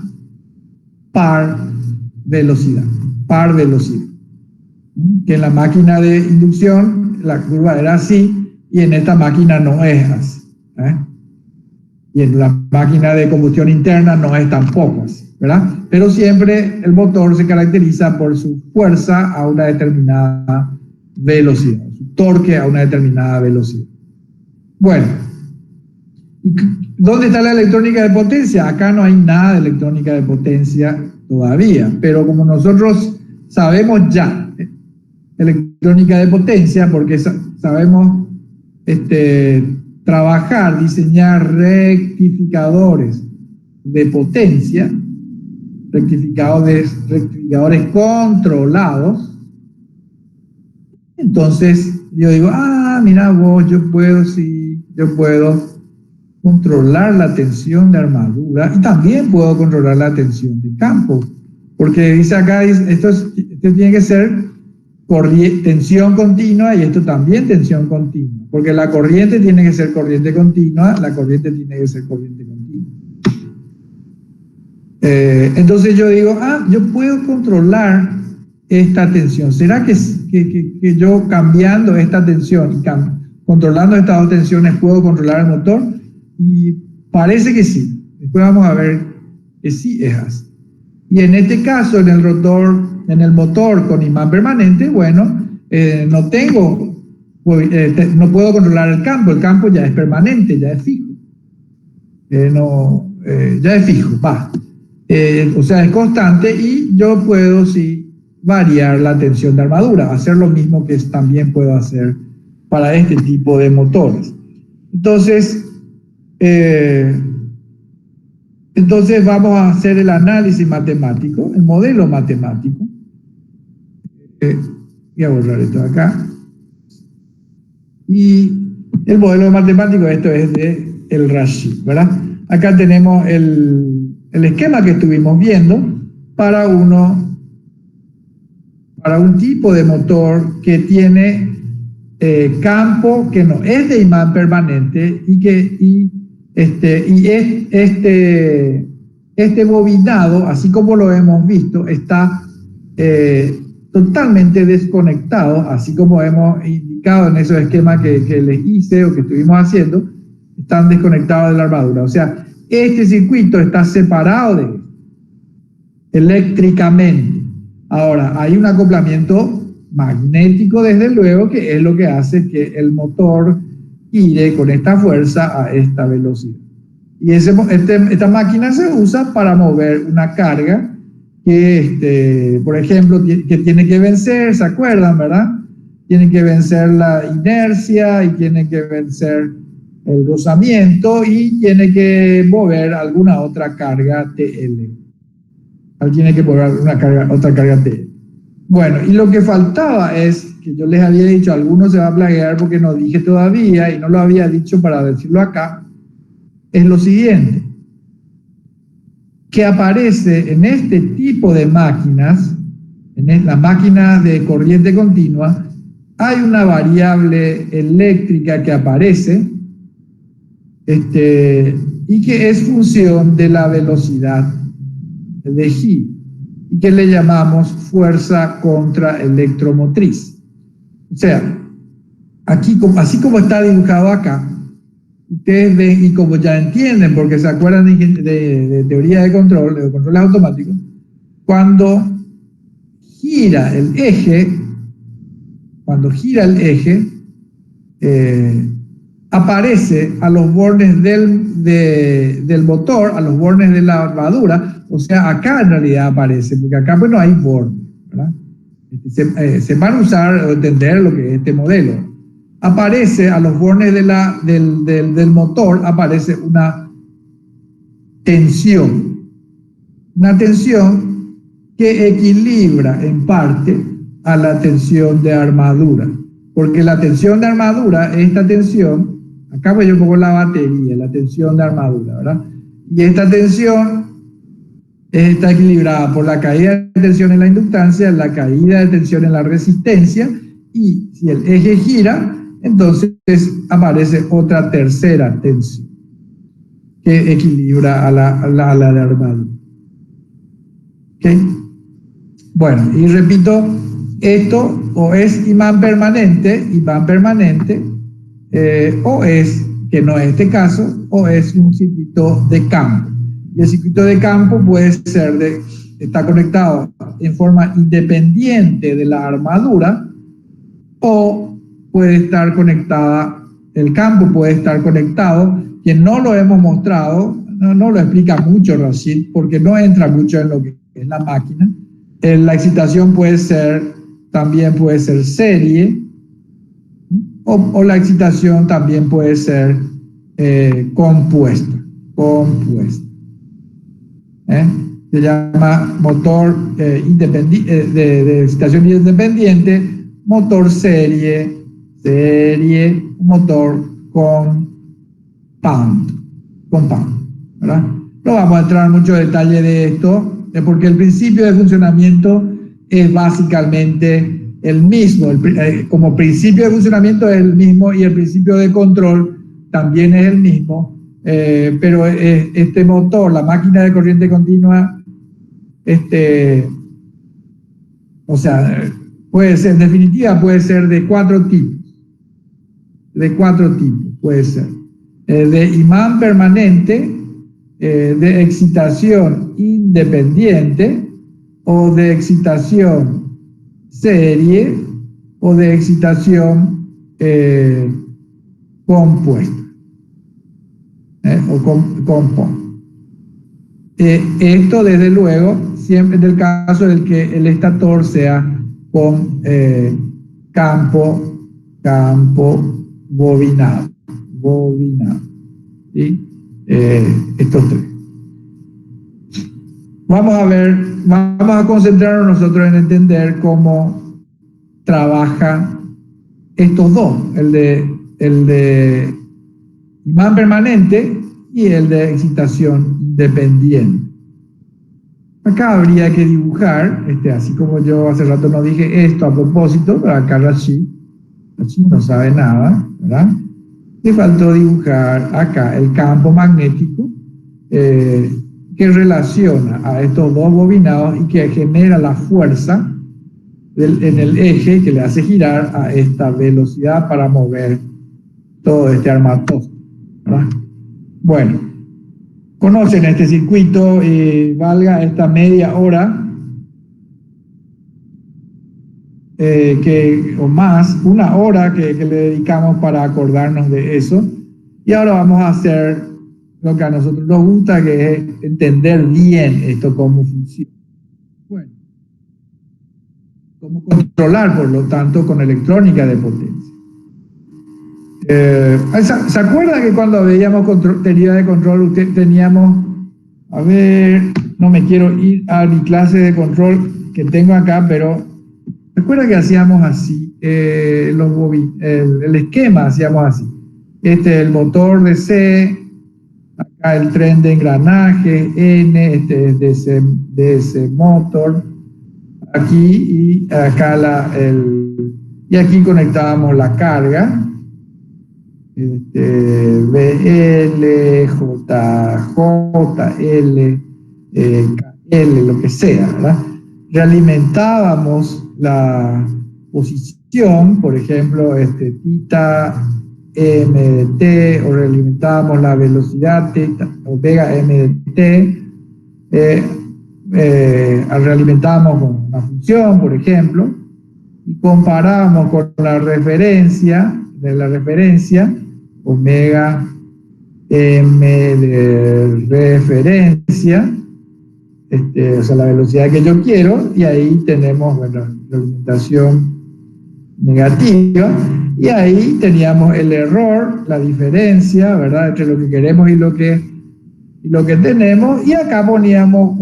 Par velocidad. Que en la máquina de inducción la curva era así y en esta máquina no es así. Y en la máquina de combustión interna no es tampoco así, ¿verdad? Pero siempre el motor se caracteriza por su fuerza a una determinada velocidad, su torque a una determinada velocidad. Bueno, ¿dónde está la electrónica de potencia? Acá no hay nada de electrónica de potencia todavía, pero como nosotros sabemos ya electrónica de potencia, porque sabemos trabajar, diseñar rectificadores de potencia, rectificadores controlados, Entonces yo digo, mira vos, yo puedo controlar la tensión de armadura y también puedo controlar la tensión de campo. Porque dice acá, esto tiene que ser tensión continua y esto también tensión continua. Porque la corriente tiene que ser corriente continua, la corriente tiene que ser corriente continua. Entonces yo digo, yo puedo controlar esta tensión. ¿Será que yo cambiando esta tensión, controlando estas dos tensiones, puedo controlar el motor? Y parece que sí. Después vamos a ver que sí es así. Y en este caso, en el motor con imán permanente, bueno, no puedo controlar el campo ya es permanente, ya es fijo. Ya es fijo, o sea, es constante y yo puedo sí variar la tensión de armadura, hacer lo mismo que también puedo hacer para este tipo de motores. Entonces vamos a hacer el análisis matemático, el modelo matemático. Voy a borrar esto de acá. Y el modelo matemático, esto es de el Rashid, ¿verdad? Acá tenemos el esquema que estuvimos viendo para un tipo de motor que tiene campo que no es de imán permanente este bobinado, así como lo hemos visto, está totalmente desconectado, así como hemos indicado en esos esquemas que les hice o que estuvimos haciendo, están desconectados de la armadura. O sea, este circuito está separado eléctricamente. Ahora, hay un acoplamiento magnético, desde luego, que es lo que hace que el motor gire con esta fuerza a esta velocidad. Y esta máquina se usa para mover una carga que, por ejemplo, que tiene que vencer, ¿se acuerdan, verdad? Tiene que vencer la inercia y tiene que vencer el rozamiento y tiene que mover alguna otra carga TL. Tiene que mover otra carga TL. Bueno, y lo que faltaba es que yo les había dicho, algunos se va a plagiar porque no dije todavía y no lo había dicho para decirlo acá, es lo siguiente, que aparece en este tipo de máquinas, en las máquinas de corriente continua, hay una variable eléctrica que aparece y que es función de la velocidad de giro y que le llamamos fuerza contraelectromotriz. O sea, aquí, así como está dibujado acá, ustedes ven, y como ya entienden, porque se acuerdan de teoría de controles automáticos, cuando gira el eje, aparece a los bornes del motor, a los bornes de la armadura. O sea, acá en realidad aparece, porque acá pues no hay bornes, ¿verdad? Se van a usar o entender lo que es este modelo. Aparece a los bornes del motor, aparece una tensión que equilibra en parte a la tensión de armadura, porque la tensión de armadura, esta tensión, acá pues yo pongo la batería, la tensión de armadura, ¿verdad? Y esta tensión está equilibrada por la caída de tensión en la inductancia, la caída de tensión en la resistencia, y si el eje gira, entonces aparece otra tercera tensión que equilibra a la de armadura. ¿Okay? Bueno, y repito, esto o es imán permanente, o es, que no es este caso, o es un circuito de campo. Y el circuito de campo puede ser está conectado en forma independiente de la armadura, o puede estar conectada, el campo puede estar conectado, que no lo hemos mostrado, no lo explica mucho Rashid, porque no entra mucho en lo que es la máquina. La excitación también puede ser serie, o la excitación también puede ser compuesta. Se llama motor de excitación independiente motor serie, un motor compound, ¿verdad? No vamos a entrar en mucho detalle de esto, porque el principio de funcionamiento es básicamente el mismo. Como principio de funcionamiento es el mismo y el principio de control también es el mismo, pero este motor, la máquina de corriente continua, o sea, puede ser, en definitiva, puede ser de cuatro tipos. Puede ser. De imán permanente, de excitación independiente, o de excitación serie, o de excitación compuesta, o compound. Esto, desde luego, siempre en el caso del que el estator sea con campo bobinado, ¿sí? Estos tres. Vamos a concentrarnos nosotros en entender cómo trabaja estos dos, el de imán permanente y el de excitación independiente. Acá habría que dibujar, así como yo hace rato no dije esto a propósito, pero acá Rashid no sabe nada, ¿verdad? Le faltó dibujar acá el campo magnético que relaciona a estos dos bobinados y que genera la fuerza en el eje que le hace girar a esta velocidad para mover todo este armatoste, ¿verdad? Bueno, conocen este circuito, valga esta media hora o más, una hora que le dedicamos para acordarnos de eso. Y ahora vamos a hacer lo que a nosotros nos gusta, que es entender bien esto, cómo funciona. Bueno, cómo controlar, por lo tanto, con electrónica de potencia. ¿Se acuerda que cuando veíamos teoría de control, teníamos, a ver, no me quiero ir a mi clase de control que tengo acá, pero recuerda que hacíamos así, el esquema hacíamos así. El motor de C, acá el tren de engranaje, N, este es DC motor, aquí y acá y aquí conectábamos la carga, BL, JL, KL, lo que sea, ¿verdad? Realimentábamos la posición, por ejemplo, theta m de t, o realimentábamos la velocidad theta, omega m de t, realimentábamos con una función, por ejemplo, y comparábamos con la referencia, omega m de referencia, o sea, la velocidad que yo quiero, y ahí tenemos, bueno, la alimentación negativa, y ahí teníamos el error, la diferencia, ¿verdad?, entre lo que queremos y lo que tenemos, y acá poníamos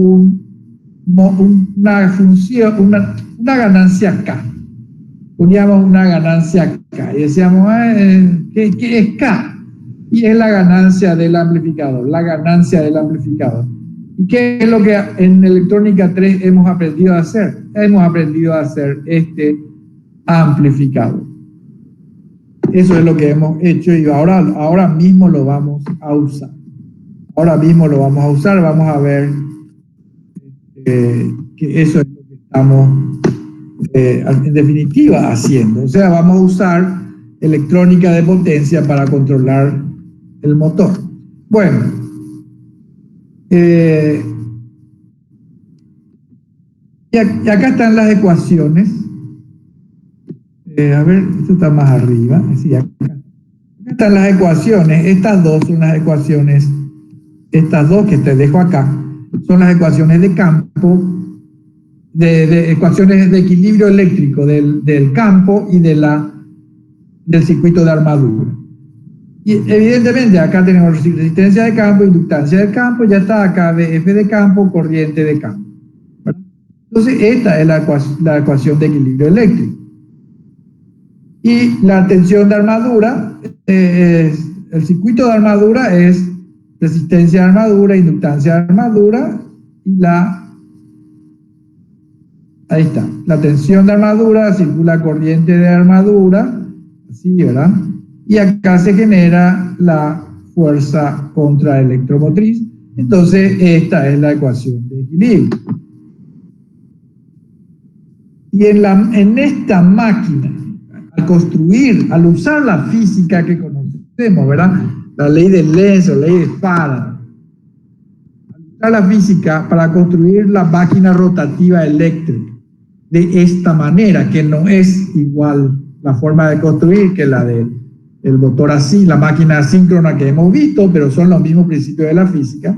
una función, una ganancia K. Poníamos una ganancia K, y decíamos, ¿qué es K? Y es la ganancia del amplificador, ¿Y qué es lo que en electrónica 3 hemos aprendido a hacer? Hemos aprendido a hacer este amplificador. Eso es lo que hemos hecho y ahora mismo lo vamos a usar. Vamos a ver que eso es lo que estamos en definitiva haciendo. O sea, vamos a usar electrónica de potencia para controlar el motor. Bueno, y acá están las ecuaciones. A ver, esto está más arriba. Sí, acá están las ecuaciones. Estas dos son las ecuaciones. Estas dos que te dejo acá son las ecuaciones de campo, de ecuaciones de equilibrio eléctrico del campo y del circuito de armadura. Y evidentemente acá tenemos resistencia de campo, inductancia de campo, ya está acá VF de campo, corriente de campo, ¿verdad? Entonces esta es la ecuación de equilibrio eléctrico. Y la tensión de armadura, el circuito de armadura es resistencia de armadura, inductancia de armadura y ahí está, la tensión de armadura, circula corriente de armadura, así, ¿verdad? Y acá se genera la fuerza contraelectromotriz. Entonces, esta es la ecuación de equilibrio. Y en esta máquina, al usar la física que conocemos, ¿verdad? La ley de Lenz o ley de Faraday, al usar la física para construir la máquina rotativa eléctrica de esta manera, que no es igual la forma de construir que la del motor así, la máquina asíncrona que hemos visto, pero son los mismos principios de la física.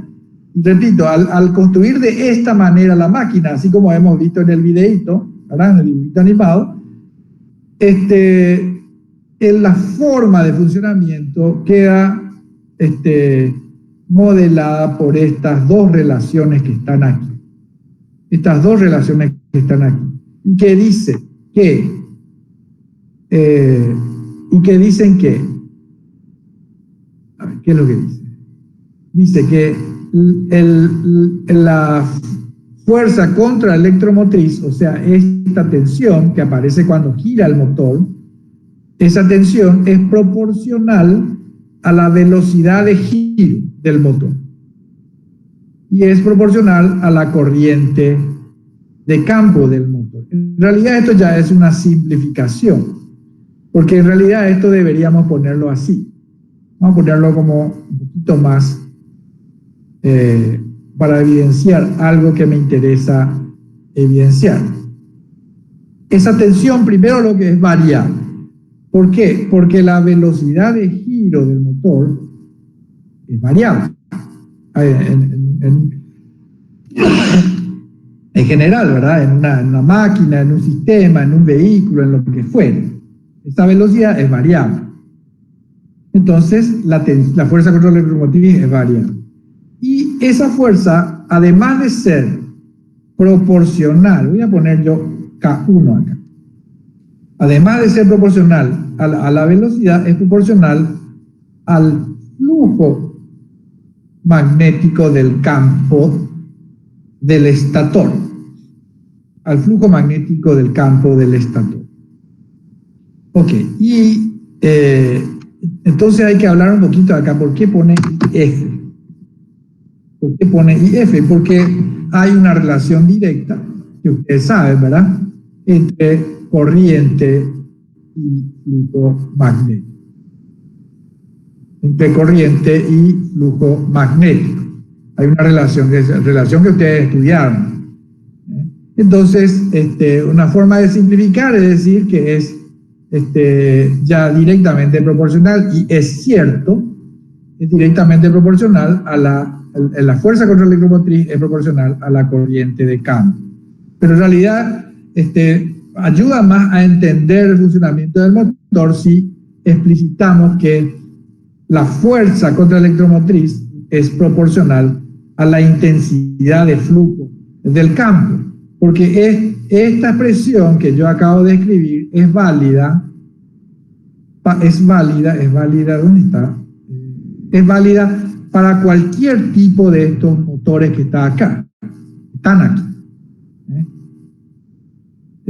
Y repito, al construir de esta manera la máquina, así como hemos visto en el videíto, ¿verdad? En el dibujito animado, en la forma de funcionamiento queda modelada por estas dos relaciones que están aquí. Estas dos relaciones que están aquí. Y que dice que dicen que, a ver, ¿qué es lo que dice? Dice que la fuerza contraelectromotriz, o sea, esta tensión que aparece cuando gira el motor, esa tensión es proporcional a la velocidad de giro del motor y es proporcional a la corriente de campo del motor. En realidad esto ya es una simplificación, porque en realidad esto deberíamos ponerlo así. Vamos a ponerlo como un poquito más para evidenciar algo que me interesa evidenciar. Esa tensión primero lo que es variable. ¿Por qué? Porque la velocidad de giro del motor es variable. En general, ¿verdad? En una máquina, en un sistema, en un vehículo, en lo que fuera. Esta velocidad es variable. Entonces, la fuerza contraelectromotriz es variable. Y esa fuerza, además de ser proporcional, voy a poner yo K1 acá. Además de ser proporcional a la velocidad, es proporcional al flujo magnético del campo del estator. Al flujo magnético del campo del estator. Ok, y entonces hay que hablar un poquito acá. ¿Por qué pone F? ¿Por qué pone IF? Porque hay una relación directa, que ustedes saben, ¿verdad?, entre corriente y flujo magnético. Entre corriente y flujo magnético. Hay una relación que ustedes estudiaron. Entonces, una forma de simplificar es decir que es ya directamente proporcional, y es cierto, es directamente proporcional a la fuerza contraelectromotriz, es proporcional a la corriente de campo. Pero en realidad ayuda más a entender el funcionamiento del motor si explicitamos que la fuerza contraelectromotriz es proporcional a la intensidad de flujo del campo, porque esta expresión que yo acabo de escribir es válida, ¿dónde está? Es válida para cualquier tipo de estos motores que están aquí.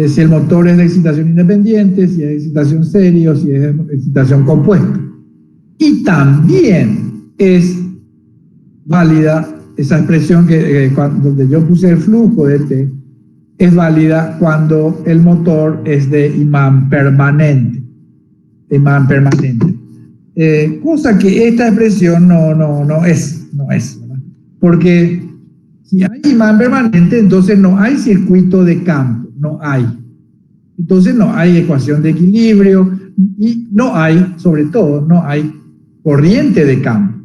Si el motor es de excitación independiente, si es de excitación serie, si es de excitación compuesta. Y también es válida esa expresión donde yo puse el flujo de T, es válida cuando el motor es de imán permanente. Cosa que esta expresión no es, ¿verdad? Porque si hay imán permanente, entonces no hay circuito de campo, no hay. Entonces no hay ecuación de equilibrio y no hay, sobre todo, no hay corriente de campo.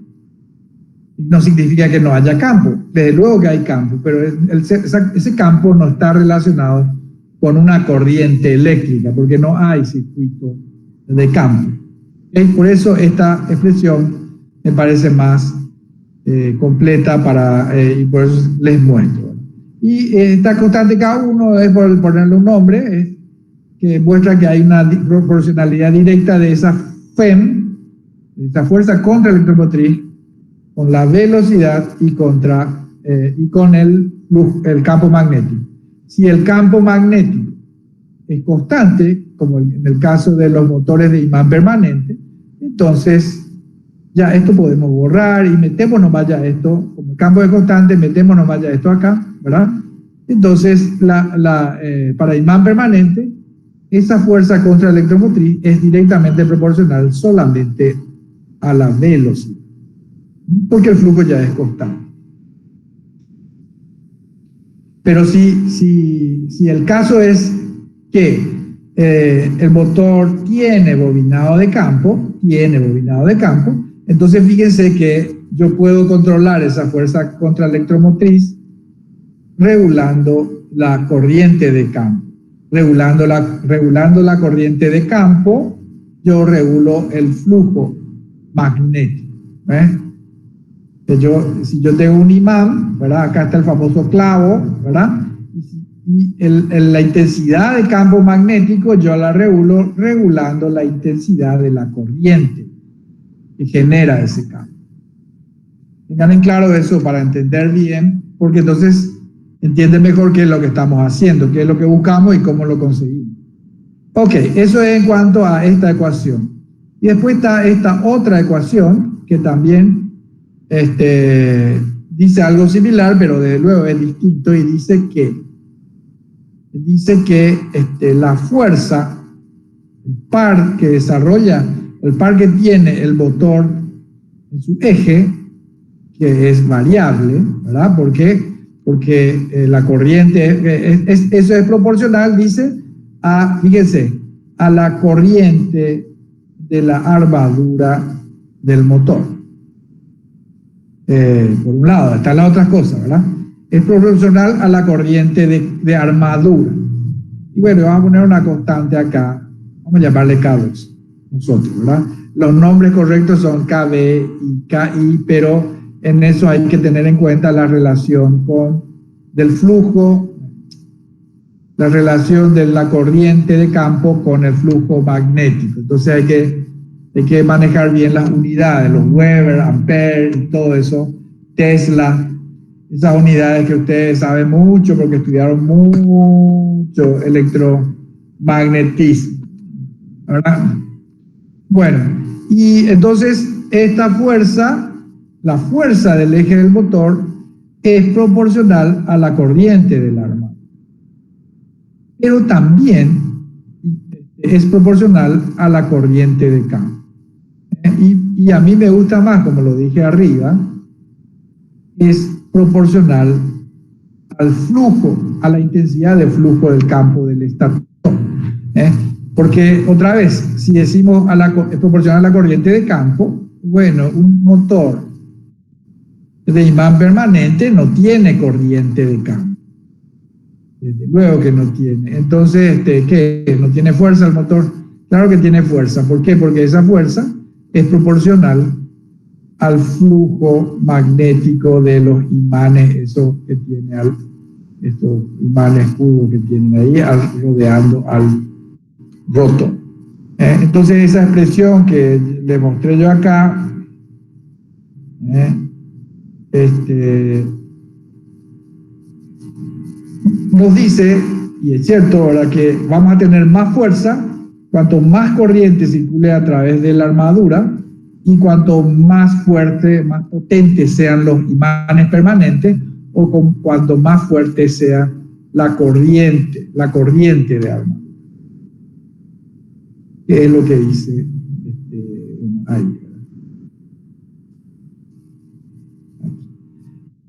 No significa que no haya campo, desde luego que hay campo, pero ese campo no está relacionado con una corriente eléctrica, porque no hay circuito de campo. ¿Okay? Por eso esta expresión me parece más completa y por eso les muestro. Y esta constante K1 es por ponerle un nombre, que muestra que hay una proporcionalidad directa de esa FEM, de esa fuerza contraelectromotriz, con la velocidad y con el campo magnético. Si el campo magnético es constante, como en el caso de los motores de imán permanente, entonces ya esto podemos borrar y metemos nomás ya esto, como el campo es constante, metemos nomás ya esto acá, ¿verdad? Entonces, para imán permanente, esa fuerza contraelectromotriz es directamente proporcional solamente a la velocidad, porque el flujo ya es constante. Pero si el caso es que el motor tiene bobinado de campo, entonces fíjense que yo puedo controlar esa fuerza contraelectromotriz regulando la corriente de campo. Regulando la corriente de campo, yo regulo el flujo magnético. Si yo tengo un imán, ¿verdad? Acá está el famoso clavo, ¿verdad? Y la intensidad de campo magnético yo la regulo regulando la intensidad de la corriente que genera ese campo. Tengan en claro eso para entender bien, porque entonces entienden mejor qué es lo que estamos haciendo, qué es lo que buscamos y cómo lo conseguimos. Ok, eso es en cuanto a esta ecuación. Y después está esta otra ecuación que también dice algo similar, pero desde luego es distinto, y dice que la fuerza, el par que desarrolla, el par que tiene el motor en su eje, que es variable, ¿verdad? Porque la corriente, eso es proporcional, dice, fíjense, a la corriente de la armadura del motor. Por un lado, están las otras cosas, ¿verdad? Es proporcional a la corriente de armadura. Y bueno, vamos a poner una constante acá, vamos a llamarle K2, nosotros, ¿verdad? Los nombres correctos son KB y KI, pero en eso hay que tener en cuenta la relación del flujo, la relación de la corriente de campo con el flujo magnético. Entonces hay que manejar bien las unidades, los Weber, Ampere y todo eso, Tesla, esas unidades que ustedes saben mucho porque estudiaron mucho electromagnetismo, ¿verdad? Bueno, y entonces esta fuerza, la fuerza del eje del motor, es proporcional a la corriente del arma, pero también es proporcional a la corriente de campo. Y a mí me gusta más, como lo dije arriba, es proporcional al flujo, a la intensidad de flujo del campo del estator. Porque otra vez, si decimos es proporcional a la corriente de campo, bueno, un motor de imán permanente no tiene corriente de campo. Desde luego que no tiene. Entonces, ¿qué? ¿No tiene fuerza el motor? Claro que tiene fuerza. ¿Por qué? Porque esa fuerza es proporcional al flujo magnético de los imanes, eso que tiene estos imanes curvos que tienen ahí, rodeando al rotor. Entonces, esa expresión que le mostré yo acá, nos dice, y es cierto, ¿verdad?, que vamos a tener más fuerza cuanto más corriente circule a través de la armadura y cuanto más fuerte, más potentes sean los imanes permanentes, o cuanto más fuerte sea la corriente de armadura. ¿Qué es lo que dice ahí?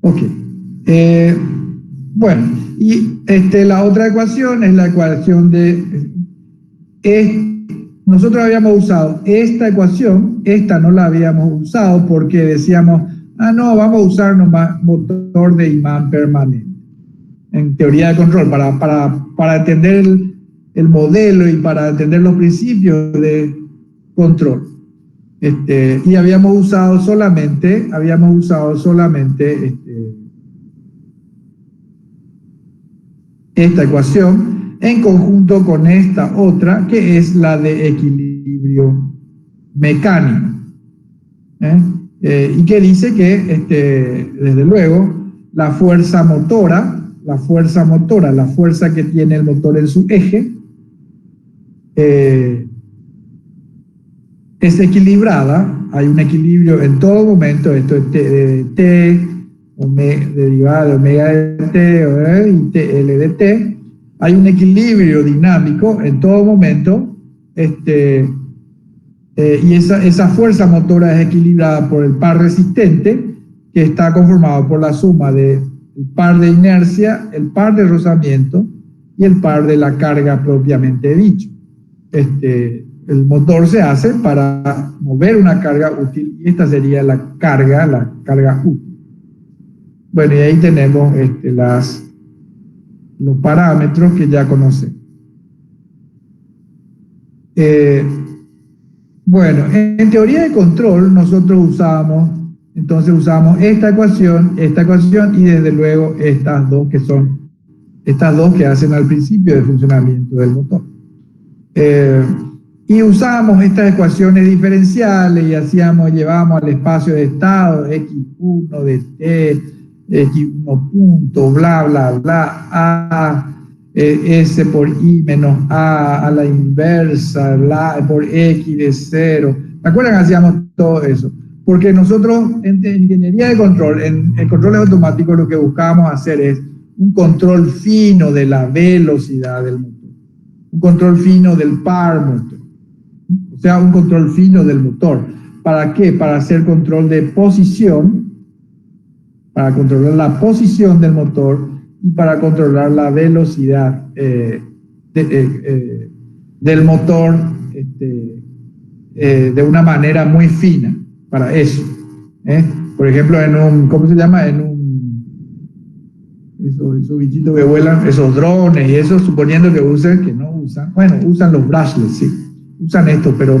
Ok. Bueno, y la otra ecuación es la ecuación nosotros habíamos usado esta ecuación, esta no la habíamos usado porque decíamos, no, vamos a usar nomás motor de imán permanente. En teoría de control, para entender el modelo y para entender los principios de control. Y habíamos usado solamente esta ecuación, en conjunto con esta otra, que es la de equilibrio mecánico. Y que dice que, desde luego, la fuerza motora, la fuerza que tiene el motor en su eje, es equilibrada. Hay un equilibrio en todo momento. Esto es T de T, derivada de omega de T, y TL de T. Hay un equilibrio dinámico en todo momento, y esa fuerza motora es equilibrada por el par resistente, que está conformado por la suma del par de inercia, el par de rozamiento y el par de la carga propiamente dicho. El motor se hace para mover una carga útil, y esta sería la carga útil. Bueno, y ahí tenemos los parámetros que ya conocemos. Bueno, en teoría de control nosotros usamos esta ecuación y desde luego estas dos que hacen al principio de funcionamiento del motor. Y usábamos estas ecuaciones diferenciales y llevábamos al espacio de estado x1 de t, x1 punto, bla, bla, bla, a, s por i menos a la inversa, la por x de 0. ¿Se acuerdan? Hacíamos todo eso. Porque nosotros en ingeniería de control, en controles automáticos, lo que buscábamos hacer es un control fino de la velocidad del motor, un control fino del par motor, o sea, un control fino del motor. ¿Para qué? Para hacer control de posición, para controlar la posición del motor y para controlar la velocidad del motor de una manera muy fina, para eso. Por ejemplo, ¿cómo se llama? Esos bichitos que vuelan, esos drones y eso, suponiendo que usan los brushless, sí. Usan esto, pero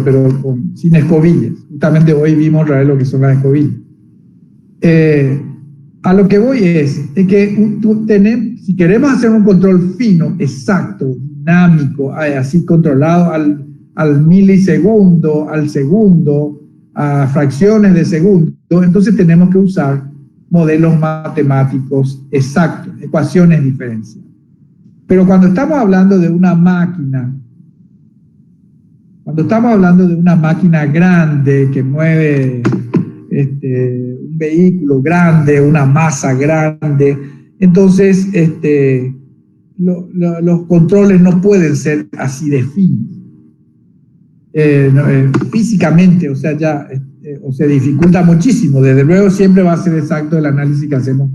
sin escobillas. Justamente hoy vimos otra vez lo que son las escobillas. A lo que voy es que si queremos hacer un control fino, exacto, dinámico, así controlado al milisegundo, al segundo, a fracciones de segundo, entonces tenemos que usar modelos matemáticos exactos, ecuaciones diferenciales. Pero cuando estamos hablando de una máquina, grande que mueve un vehículo grande, una masa grande, entonces los controles no pueden ser así de finos. Físicamente, se dificulta muchísimo. Desde luego siempre va a ser exacto el análisis que hacemos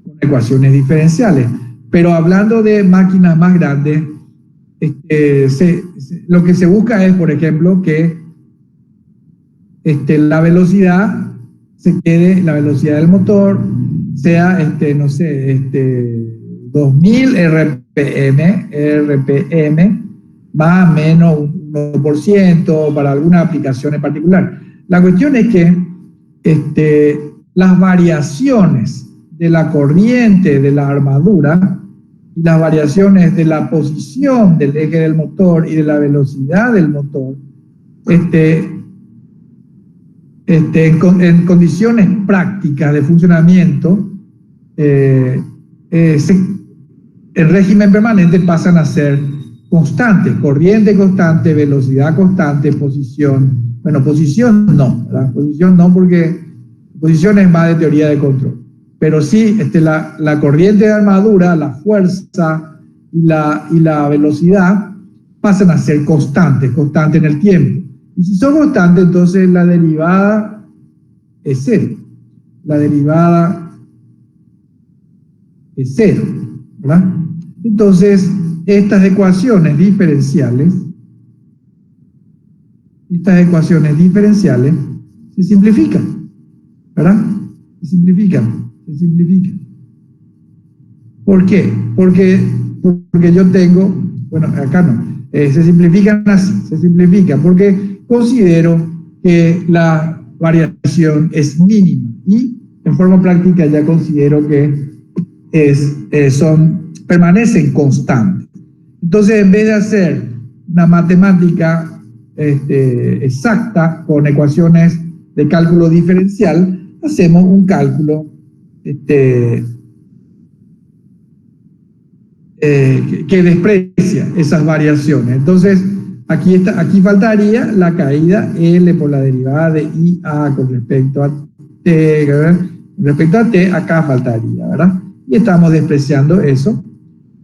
con ecuaciones diferenciales, pero hablando de máquinas más grandes, lo que se busca es, por ejemplo, que la velocidad la velocidad del motor sea, 2000 RPM, más o menos un 1% para alguna aplicación en particular. La cuestión es que las variaciones de la corriente de la armadura y las variaciones de la posición del eje del motor y de la velocidad del motor, en condiciones prácticas de funcionamiento, en régimen permanente pasan a ser constantes: corriente constante, velocidad constante, posición. Bueno, posición no, ¿verdad? Posición no, porque posición es más de teoría de control. Pero sí, la corriente de armadura, la fuerza y la velocidad pasan a ser constantes en el tiempo. Y si son constantes, entonces la derivada es cero. La derivada es cero, ¿verdad? Entonces, estas ecuaciones diferenciales se simplifican, ¿verdad? Se simplifican. ¿Por qué? Porque yo tengo, bueno, acá no, se simplifican así, porque considero que la variación es mínima y en forma práctica ya considero que permanecen constantes. Entonces, en vez de hacer una matemática exacta con ecuaciones de cálculo diferencial, hacemos un cálculo que desprecia esas variaciones. Entonces, aquí faltaría la caída L por la derivada de IA con respecto a T, ¿verdad? Respecto a T, acá faltaría, ¿verdad? Y estamos despreciando eso.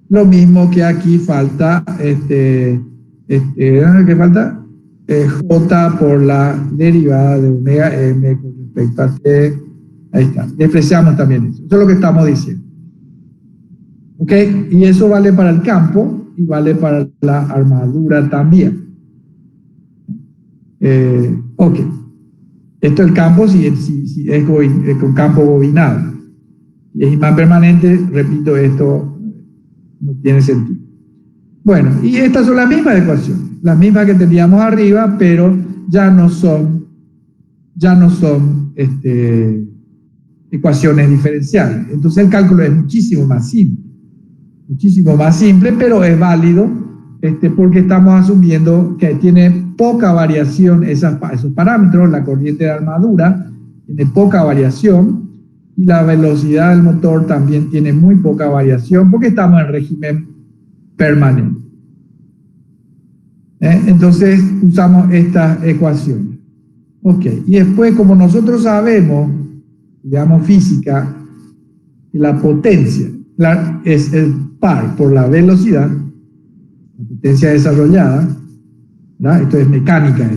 Lo mismo que aquí falta, ¿qué falta? J por la derivada de omega M con respecto a T. Ahí está. Despreciamos también eso. Eso es lo que estamos diciendo. ¿Ok? Y eso vale para el campo y vale para la armadura también. Ok. Esto es el campo si es con campo bobinado. Y es imán permanente, repito, esto no tiene sentido. Bueno, y estas son las mismas ecuaciones, las mismas que teníamos arriba, pero ya no son ecuaciones diferenciales. Entonces el cálculo es muchísimo más simple, pero es válido porque estamos asumiendo que tiene poca variación esos parámetros. La corriente de armadura tiene poca variación y la velocidad del motor también tiene muy poca variación porque estamos en régimen permanente. Entonces usamos estas ecuaciones. Ok, y después, como nosotros sabemos, digamos física, la potencia es el par por la velocidad, la potencia desarrollada, ¿verdad? Esto es mecánica,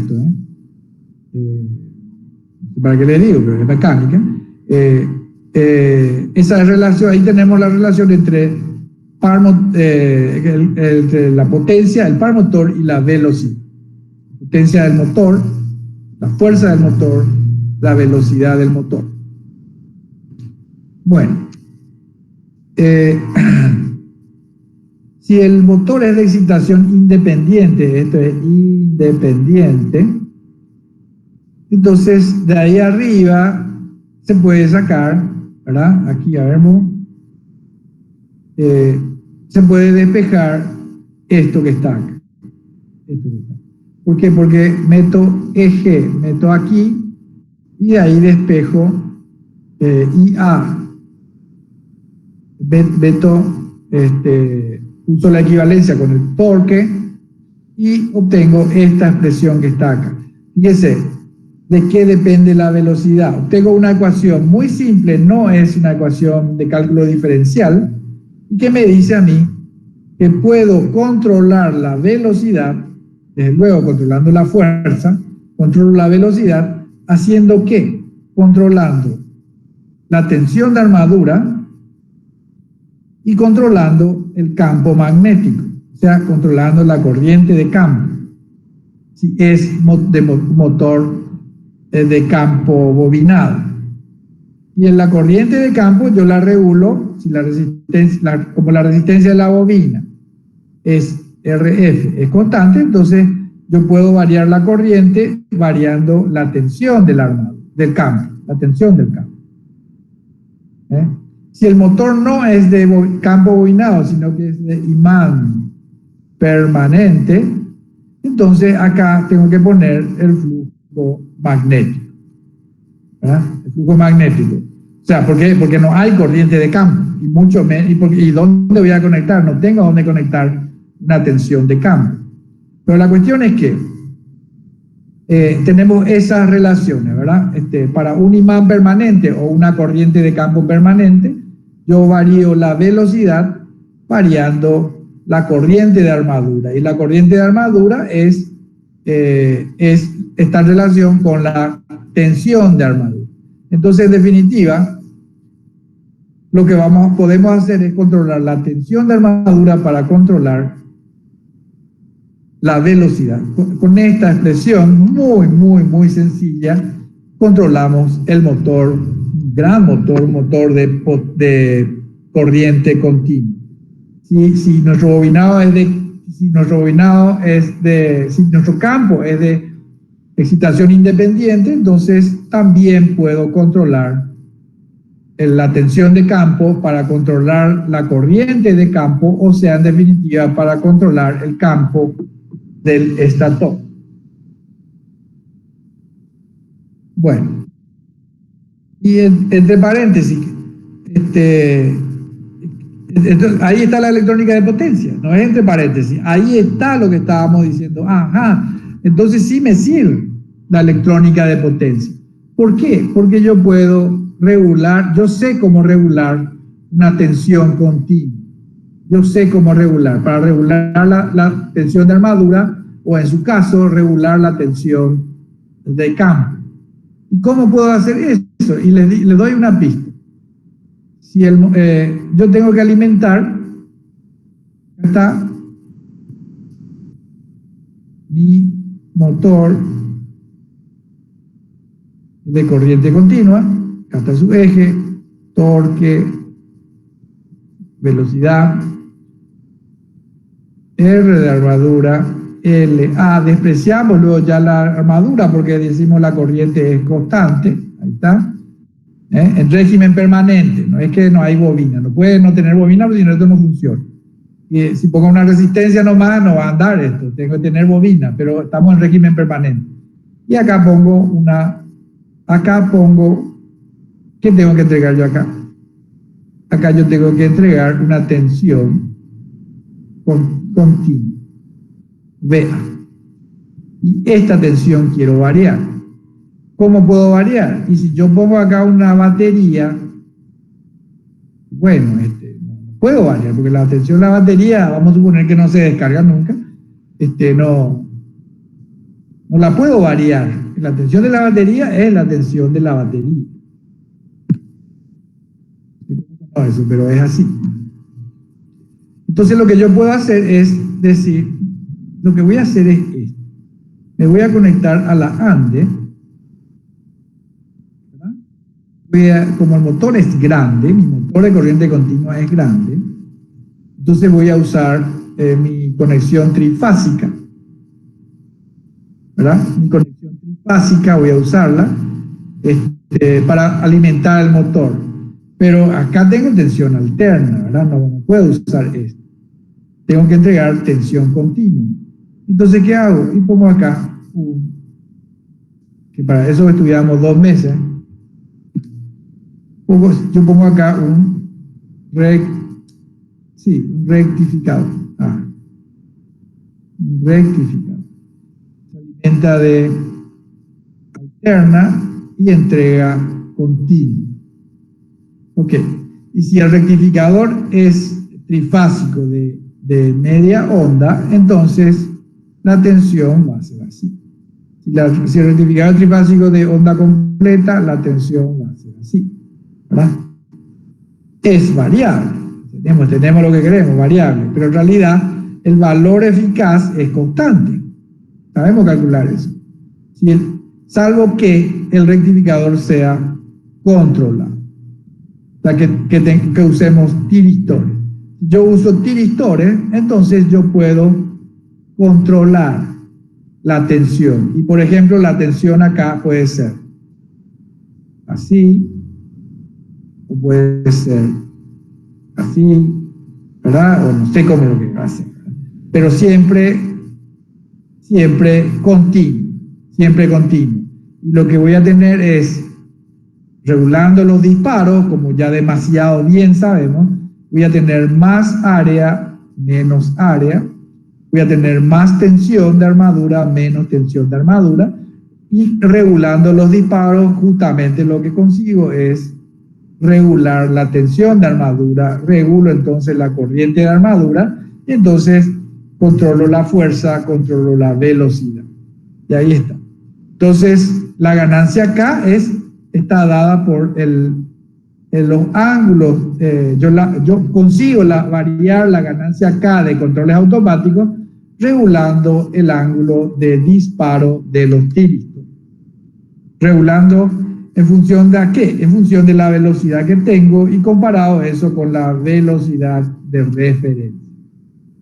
para qué le digo, pero es mecánica. Esa relación, ahí tenemos la relación entre la potencia, el par motor y la velocidad. La potencia del motor, la fuerza del motor, la velocidad del motor. Bueno, si el motor es de excitación independiente, esto es independiente, entonces de ahí arriba se puede sacar, ¿verdad? Aquí a ver, se puede despejar esto que está acá. ¿Por qué? Porque meto eje, meto aquí y de ahí despejo IA. Uso la equivalencia con el torque y obtengo esta expresión que está acá. Fíjese, ¿de qué depende la velocidad? Obtengo una ecuación muy simple, no es una ecuación de cálculo diferencial, y que me dice a mí que puedo controlar la velocidad, desde luego controlando la fuerza, controlo la velocidad, ¿haciendo qué? Controlando la tensión de armadura y controlando el campo magnético, o sea, controlando la corriente de campo. Si es de motor de campo bobinado. Y en la corriente de campo yo la regulo, si la resistencia, como la resistencia de la bobina es RF, es constante, entonces yo puedo variar la corriente variando la tensión del campo, la tensión del campo. Si el motor no es de campo bobinado, sino que es de imán permanente, entonces acá tengo que poner el flujo magnético. ¿Verdad? El flujo magnético. O sea, ¿por qué? Porque no hay corriente de campo. Y mucho menos. ¿Y dónde voy a conectar? No tengo dónde conectar una tensión de campo. Pero la cuestión es que tenemos esas relaciones, ¿verdad? Para un imán permanente o una corriente de campo permanente, yo varío la velocidad variando la corriente de armadura. Y la corriente de armadura está en relación con la tensión de armadura. Entonces, en definitiva, lo que podemos hacer es controlar la tensión de armadura para controlar la velocidad. Con esta expresión muy sencilla, controlamos el motor, un gran motor, un motor de corriente continua. Si nuestro campo es de excitación independiente, entonces también puedo controlar la tensión de campo para controlar la corriente de campo, o sea, en definitiva, para controlar el campo del estator. Bueno, y entre paréntesis, entonces, ahí está la electrónica de potencia, no es entre paréntesis, ahí está lo que estábamos diciendo. Ajá, entonces sí me sirve la electrónica de potencia. ¿Por qué? Porque yo puedo regular, yo sé cómo regular una tensión continua. Yo sé cómo regular, para regular la tensión de armadura, o en su caso, regular la tensión de campo. ¿Y cómo puedo hacer eso? Y les doy una pista. Si yo tengo que alimentar, está mi motor de corriente continua, acá está su eje, torque, velocidad, R de armadura, LA, despreciamos luego ya la armadura porque decimos la corriente es constante, ahí está, en régimen permanente, no es que no hay bobina, no puede no tener bobina porque si no esto no funciona. Y si pongo una resistencia nomás no va a andar esto, tengo que tener bobina, pero estamos en régimen permanente. Y acá pongo ¿qué tengo que entregar yo acá? Acá yo tengo que entregar una tensión continua, VA. Y esta tensión quiero variar. ¿Cómo puedo variar? Y si yo pongo acá una batería, bueno, no puedo variar, porque la tensión de la batería, vamos a suponer que no se descarga nunca, no la puedo variar. La tensión de la batería es la tensión de la batería. No, eso, pero es así. Entonces lo que yo puedo hacer es decir, lo que voy a hacer es esto. Me voy a conectar a la ANDE. Como el motor es grande, mi motor de corriente continua es grande, entonces voy a usar mi conexión trifásica, ¿verdad? Mi conexión trifásica voy a usarla para alimentar el motor, pero acá tengo tensión alterna, ¿verdad? No puedo usar esto, tengo que entregar tensión continua. Entonces, ¿qué hago? Y pongo acá que para eso estudiamos 2 meses. Yo pongo acá un rectificador. Un rectificador. Se alimenta de alterna y entrega continua. Ok. Y si el rectificador es trifásico de media onda, entonces la tensión va a ser así. Si el rectificador es trifásico de onda completa, la tensión va a ser así. ¿Verdad? Es variable. Tenemos lo que queremos, variable, pero en realidad el valor eficaz es constante. Sabemos calcular eso. Salvo que el rectificador sea controlado. O sea, que usemos tiristores. Si yo uso tiristores, entonces yo puedo controlar la tensión. Y por ejemplo, la tensión acá puede ser así, o puede ser así, ¿verdad? O no sé cómo es lo que va a hacer, pero siempre continuo, siempre continuo. Y lo que voy a tener es, regulando los disparos, como ya demasiado bien sabemos, voy a tener más área, menos área, voy a tener más tensión de armadura, menos tensión de armadura, y regulando los disparos, justamente lo que consigo es regular la tensión de armadura, regulo entonces la corriente de armadura, y entonces controlo la fuerza, controlo la velocidad. Y ahí está. Entonces, la ganancia acá está dada por los ángulos. Yo consigo variar la ganancia K de controles automáticos regulando el ángulo de disparo de los tiristas. Regulando ¿en función de qué? En función de la velocidad que tengo y comparado eso con la velocidad de referencia.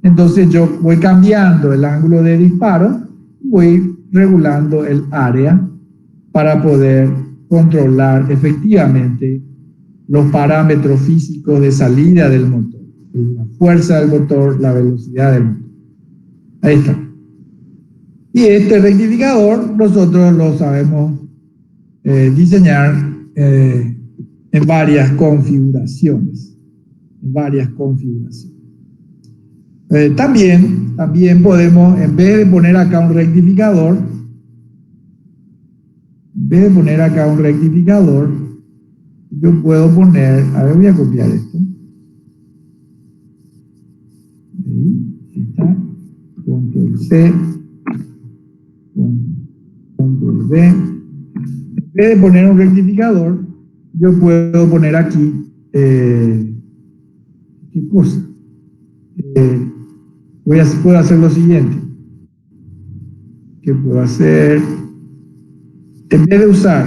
Entonces yo voy cambiando el ángulo de disparo y voy regulando el área para poder controlar efectivamente los parámetros físicos de salida del motor, la fuerza del motor, la velocidad del motor. Ahí está. Y este rectificador nosotros lo sabemos diseñar en varias configuraciones. También podemos, en vez de poner acá un rectificador, yo puedo poner, a ver, voy a copiar esto. Ahí está. Control C, Control V. En vez de poner un rectificador, yo puedo poner aquí, ¿qué cosa? Puedo hacer lo siguiente. ¿Qué puedo hacer? En vez de usar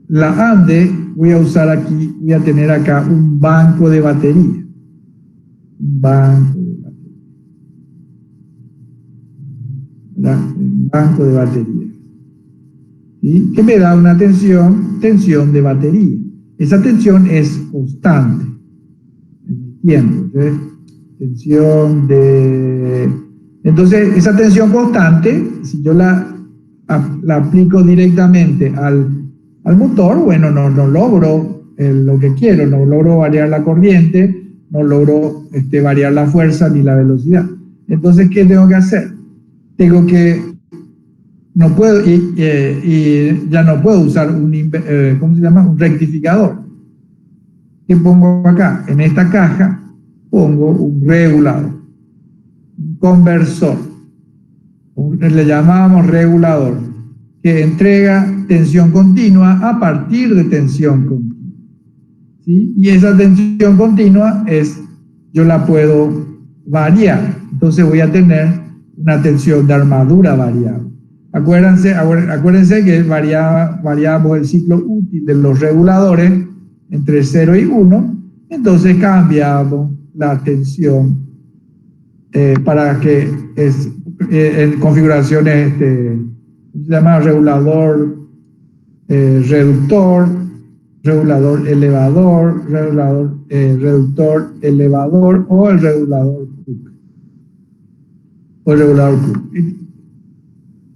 la ANDE, voy a tener acá un banco de batería. Un banco de batería. ¿Sí? Que me da una tensión de batería. Esa tensión es constante en el tiempo. ¿Sí? Entonces, esa tensión constante, si yo la aplico directamente al motor, bueno, no logro lo que quiero, no logro variar la corriente, no logro variar la fuerza ni la velocidad. Entonces, ¿qué tengo que hacer? No puedo, y ya no puedo usar un rectificador. ¿Qué pongo acá? En esta caja pongo un regulador, un conversor, le llamamos regulador, que entrega tensión continua a partir de tensión continua. ¿Sí? Y esa tensión continua yo la puedo variar. Entonces voy a tener una tensión de armadura variable. Acuérdense que variamos el ciclo útil de los reguladores entre 0 y 1, entonces cambiamos la tensión para que en configuraciones, ¿cómo se llama? Regulador reductor, regulador elevador, reductor elevador o el regulador Cook.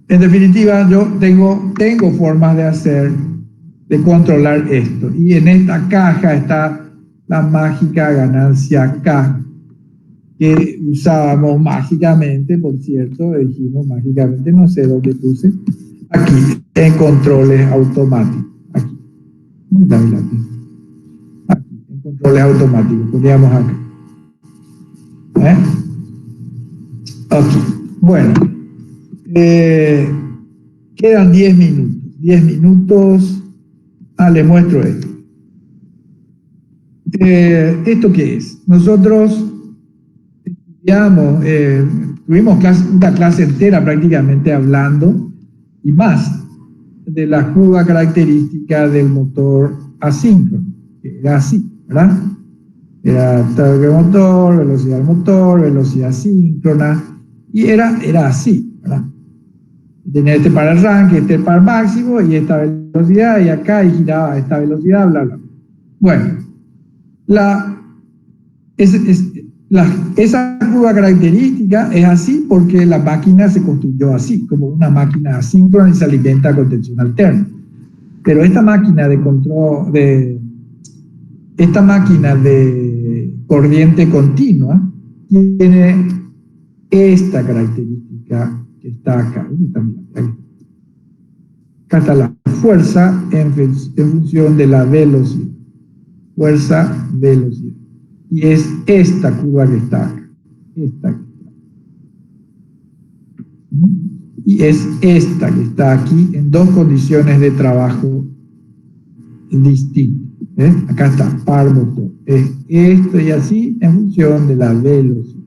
En definitiva, yo tengo formas de controlar esto. Y en esta caja está la mágica ganancia K, que usábamos mágicamente, por cierto, dijimos mágicamente, no sé dónde puse, aquí, en controles automáticos. Aquí, en controles automáticos, poníamos acá. Aquí, bueno. Quedan 10 minutos. 10 minutos. Les muestro esto. ¿Esto qué es? Nosotros estudiamos, tuvimos una clase entera prácticamente hablando y más de la curva característica del motor asíncrono, que era así, ¿verdad? Era torque del motor, velocidad del motor, velocidad síncrona, y era así, ¿verdad? Tenía este para arranque, este para máximo, y esta velocidad, y acá, y giraba a esta velocidad, bla, bla. Bueno, esa curva característica es así porque la máquina se construyó así, como una máquina asíncrona y se alimenta con tensión alterna. Pero esta máquina de control, esta máquina de corriente continua tiene esta característica que está acá. Acá está la fuerza en función de la velocidad. Fuerza, velocidad. Y es esta curva que está acá. Y es esta que está aquí en dos condiciones de trabajo distintas. Acá está, par motor. Es esto y así en función de la velocidad.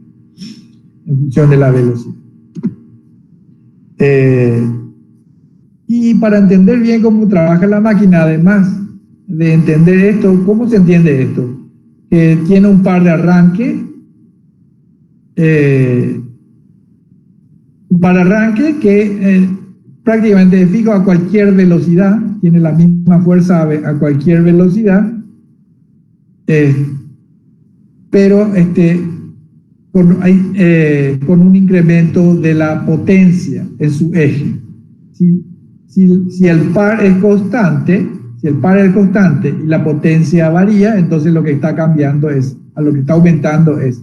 Y para entender bien cómo trabaja la máquina, además de entender esto, ¿cómo se entiende esto? Que tiene un par de arranque, que prácticamente fijo a cualquier velocidad, tiene la misma fuerza a cualquier velocidad, pero con un incremento de la potencia en su eje. Si el par es constante, y la potencia varía, entonces lo que está cambiando lo que está aumentando es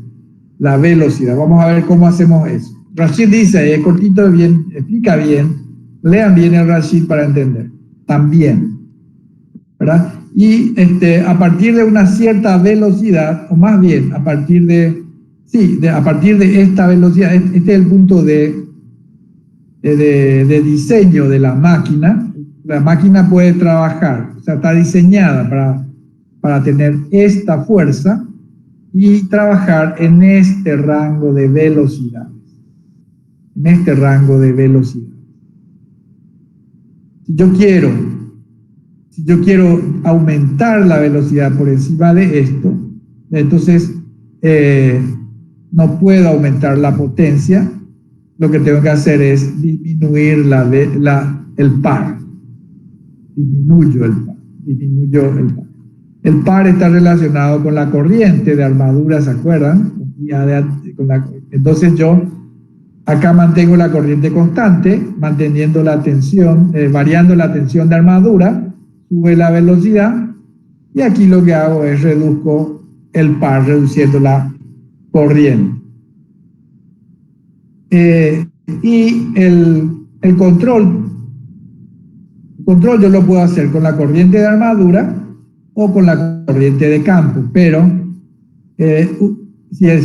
la velocidad. Vamos a ver cómo hacemos eso. Rashid dice, cortito, bien, explica bien, lean bien el Rashid para entender. También, ¿verdad? Y a partir de una cierta velocidad, o más bien, a partir de esta velocidad, este es el punto de diseño de la máquina. La máquina puede trabajar, o sea, está diseñada para tener esta fuerza y trabajar en este rango de velocidad. Si yo quiero aumentar la velocidad por encima de esto, entonces no puedo aumentar la potencia. Lo que tengo que hacer es disminuir el par. Disminuyo el par. El par está relacionado con la corriente de armadura, ¿se acuerdan? Entonces yo acá mantengo la corriente constante, manteniendo la tensión, variando la tensión de armadura, sube la velocidad, y aquí lo que hago es reduzco el par, reduciendo la corriente. Y el control yo lo puedo hacer con la corriente de armadura o con la corriente de campo, pero si el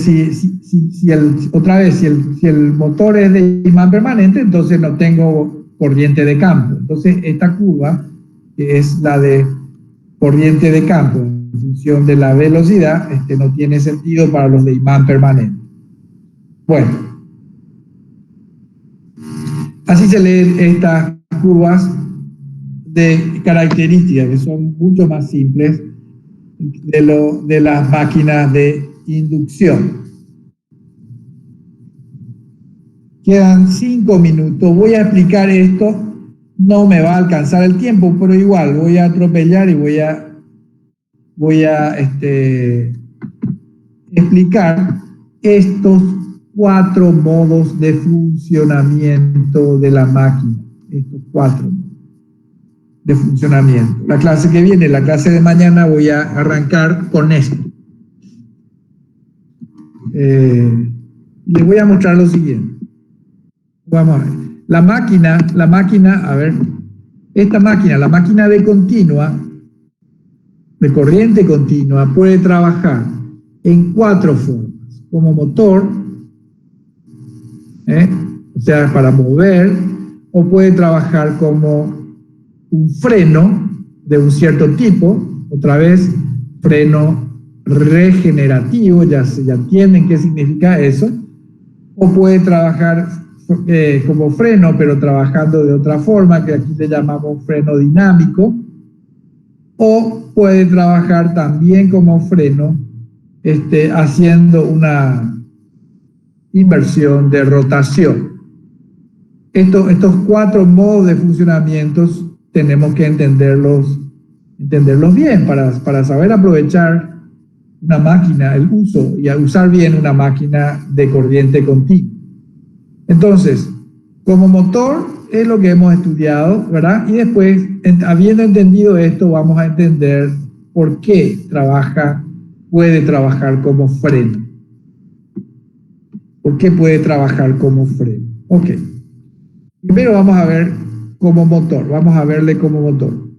motor es de imán permanente, entonces no tengo corriente de campo. Entonces esta curva, que es la de corriente de campo en función de la velocidad, no tiene sentido para los de imán permanente. Bueno, así se leen estas curvas de características, que son mucho más simples de las máquinas de inducción. Quedan 5 minutos. Voy a explicar esto. No me va a alcanzar el tiempo, pero igual voy a atropellar y voy a explicar estos 4 modos de funcionamiento de la máquina. Estos 4 modos de funcionamiento. La clase que viene, la clase de mañana, voy a arrancar con esto. Les voy a mostrar lo siguiente. Vamos a ver. La máquina, a ver, esta máquina, la máquina de corriente continua, puede trabajar en 4 formas. Como motor, o sea, para mover, o puede trabajar como un freno de un cierto tipo, otra vez, freno regenerativo, ya entienden qué significa eso, o puede trabajar como freno, pero trabajando de otra forma, que aquí le llamamos freno dinámico, o puede trabajar también como freno, haciendo una inversión de rotación. Estos 4 modos de funcionamientos tenemos que entenderlos bien para saber aprovechar una máquina, el uso y usar bien una máquina de corriente continua. Entonces, como motor es lo que hemos estudiado, ¿verdad? Y después, habiendo entendido esto, vamos a entender por qué puede trabajar como freno. ¿Por qué puede trabajar como freno? Ok. Primero vamos a ver como motor. Vamos a verle como motor.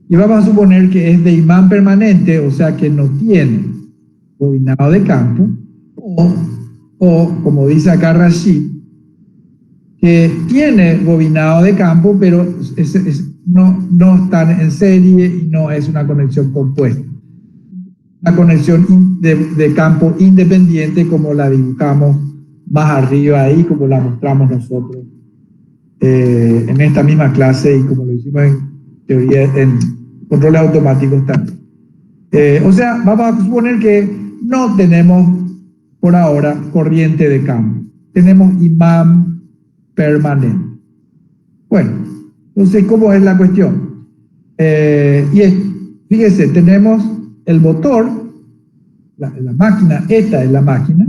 Y vamos a suponer que es de imán permanente, o sea que no tiene bobinado de campo, o como dice acá Rashid, que tiene bobinado de campo, pero no están en serie y no es una conexión compuesta. Una conexión de campo independiente, como la dibujamos más arriba ahí, como la mostramos nosotros en esta misma clase y como lo hicimos en teoría en controles automáticos también. O sea, vamos a suponer que no tenemos por ahora corriente de campo, tenemos imán permanente. Bueno, entonces, ¿cómo es la cuestión? Fíjese, tenemos el motor, la máquina, esta es la máquina,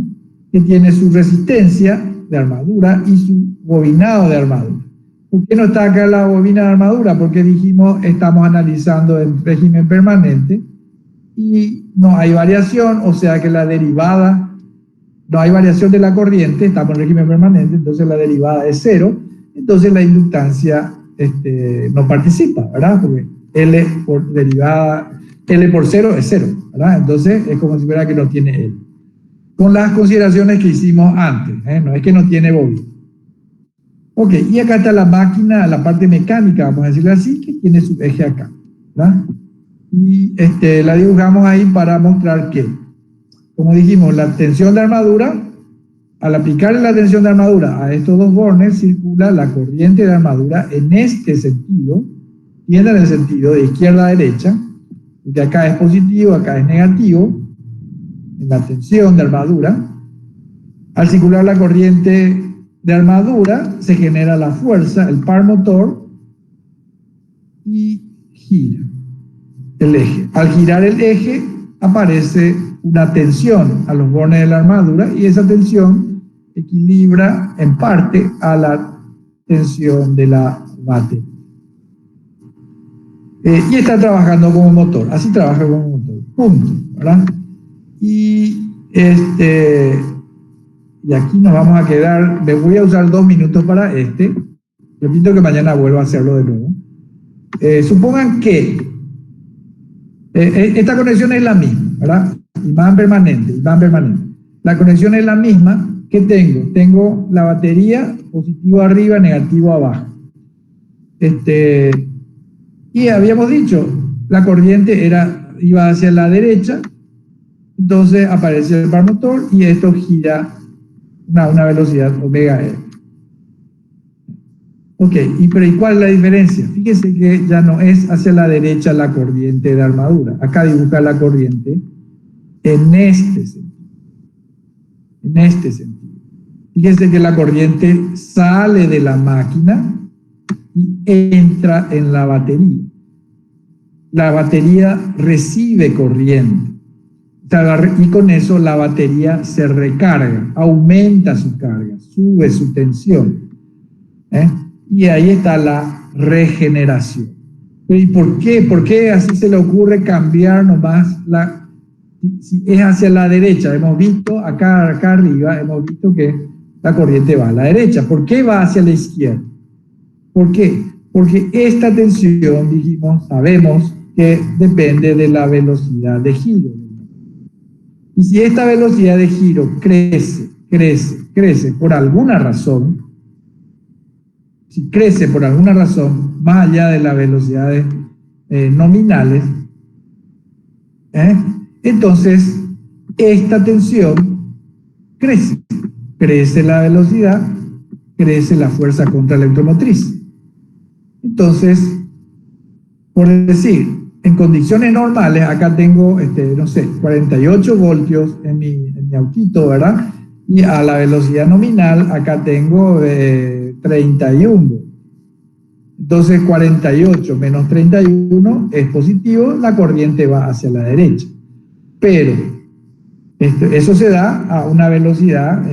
que tiene su resistencia de armadura y su bobinado de armadura. ¿Por qué no está acá la bobina de armadura? Porque dijimos, estamos analizando en régimen permanente y no hay variación, o sea que la derivada, no hay variación de la corriente, estamos en régimen permanente, entonces la derivada es cero, entonces la inductancia no participa, ¿verdad? Porque L por derivada, L por cero es cero, ¿verdad? Entonces es como si fuera que no tiene L. Con las consideraciones que hicimos antes, no es que no tiene bobina. Ok, y acá está la máquina, la parte mecánica, vamos a decirle así, que tiene su eje acá, ¿verdad? Y la dibujamos ahí para mostrar que, como dijimos, la tensión de armadura, al aplicarle la tensión de armadura a estos dos bornes, circula la corriente de armadura en este sentido, tiene en el sentido de izquierda a derecha, porque acá es positivo, acá es negativo, en la tensión de armadura. Al circular la corriente de armadura, se genera la fuerza, el par motor, y gira el eje. Al girar el eje, aparece una tensión a los bornes de la armadura, y esa tensión equilibra en parte a la tensión de la batería. Y está trabajando como motor, así trabaja como motor, punto, ¿verdad? Y aquí nos vamos a quedar, me voy a usar 2 minutos para repito que mañana vuelvo a hacerlo de nuevo. Supongan que esta conexión es la misma, ¿verdad? Imán permanente. La conexión es la misma que tengo la batería positivo arriba, negativo abajo. Y habíamos dicho, la corriente iba hacia la derecha, entonces aparece el par motor y esto gira una velocidad omega R. Ok, ¿y cuál es la diferencia? Fíjense que ya no es hacia la derecha la corriente de armadura. Acá dibuja la corriente en este sentido. Fíjense que la corriente sale de la máquina y entra en la batería. La batería recibe corriente. Y con eso la batería se recarga, aumenta su carga, sube su tensión. Y ahí está la regeneración. ¿Y por qué? ¿Por qué así se le ocurre cambiar nomás si es hacia la derecha? Hemos visto acá arriba, hemos visto que la corriente va a la derecha. ¿Por qué va hacia la izquierda? ¿Por qué? Porque esta tensión, dijimos, sabemos que depende de la velocidad de giro. Y si esta velocidad de giro crece por alguna razón, si crece por alguna razón más allá de las velocidades nominales, entonces esta tensión crece la velocidad, crece la fuerza contraelectromotriz. Entonces, por decir, en condiciones normales, acá tengo, 48 voltios en mi autito, ¿verdad? Y a la velocidad nominal, acá tengo 31. Entonces, 48 menos 31 es positivo, la corriente va hacia la derecha. Pero, eso se da a una velocidad,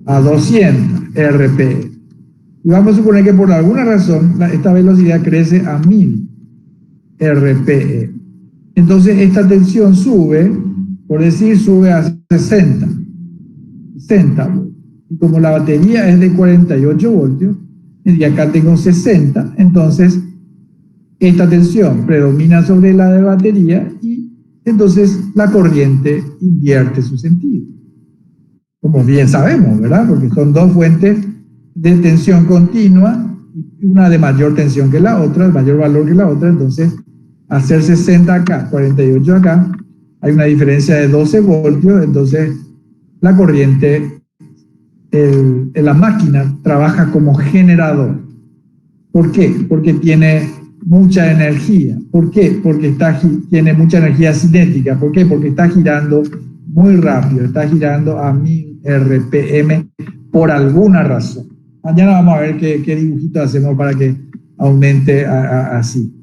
a 200 RPM. Y vamos a suponer que por alguna razón esta velocidad crece a 1000 RPM. Entonces esta tensión sube, por decir, sube a 60 voltios. Y como la batería es de 48 voltios, y acá tengo 60, entonces esta tensión predomina sobre la de batería y entonces la corriente invierte su sentido. Como bien sabemos, ¿verdad? Porque son dos fuentes de tensión continua, una de mayor tensión que la otra, de mayor valor que la otra, entonces hacer 60 acá, 48 acá, hay una diferencia de 12 voltios, entonces la corriente, la máquina trabaja como generador. ¿Por qué? Porque tiene mucha energía. ¿Por qué? Porque tiene mucha energía cinética. ¿Por qué? Porque está girando muy rápido, está girando a 1000 RPM por alguna razón. Mañana vamos a ver qué dibujito hacemos para que aumente así.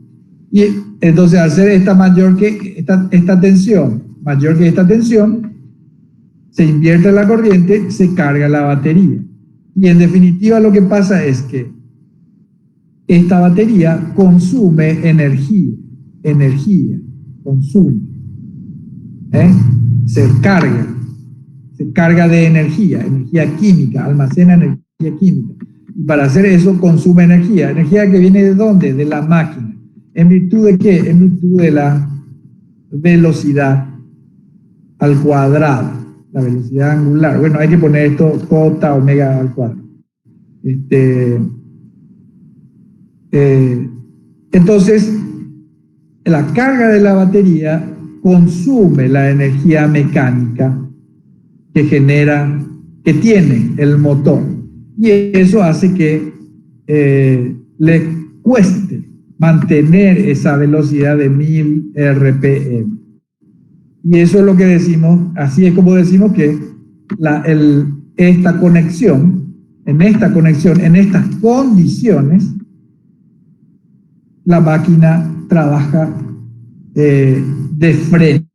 Y entonces al ser esta mayor que esta tensión, mayor que esta tensión, se invierte la corriente, se carga la batería. Y en definitiva lo que pasa es que esta batería consume energía, consume, se carga de energía química, almacena energía química. Y para hacer eso consume energía que viene ¿de dónde? De la máquina. ¿En virtud de qué? En virtud de la velocidad al cuadrado, la velocidad angular. Bueno, hay que poner esto J omega al cuadrado. Entonces, la carga de la batería consume la energía mecánica que tiene el motor. Y eso hace que le cueste mantener esa velocidad de 1000 RPM. Y eso es lo que decimos, así es como decimos que esta conexión, en estas condiciones, la máquina trabaja de freno.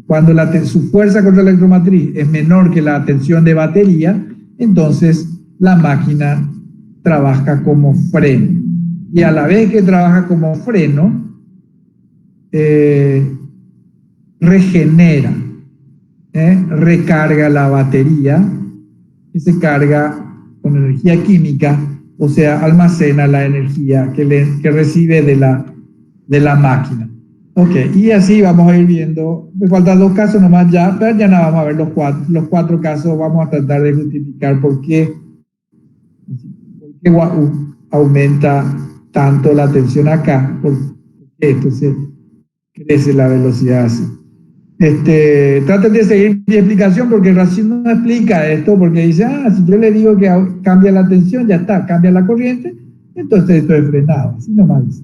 Cuando su fuerza contra la electromotriz es menor que la tensión de batería, entonces la máquina trabaja como freno. Y a la vez que trabaja como freno, regenera, recarga la batería y se carga con energía química, o sea, almacena la energía que recibe de la máquina. Ok, y así vamos a ir viendo. Me faltan 2 casos nomás ya, pero ya no vamos a ver los cuatro casos. Vamos a tratar de justificar por qué aumenta tanto la tensión acá, porque entonces crece la velocidad así. Traten de seguir mi explicación porque Racine no explica esto, porque dice, si yo le digo que cambia la tensión, ya está, cambia la corriente, entonces esto es frenado, así nomás dice.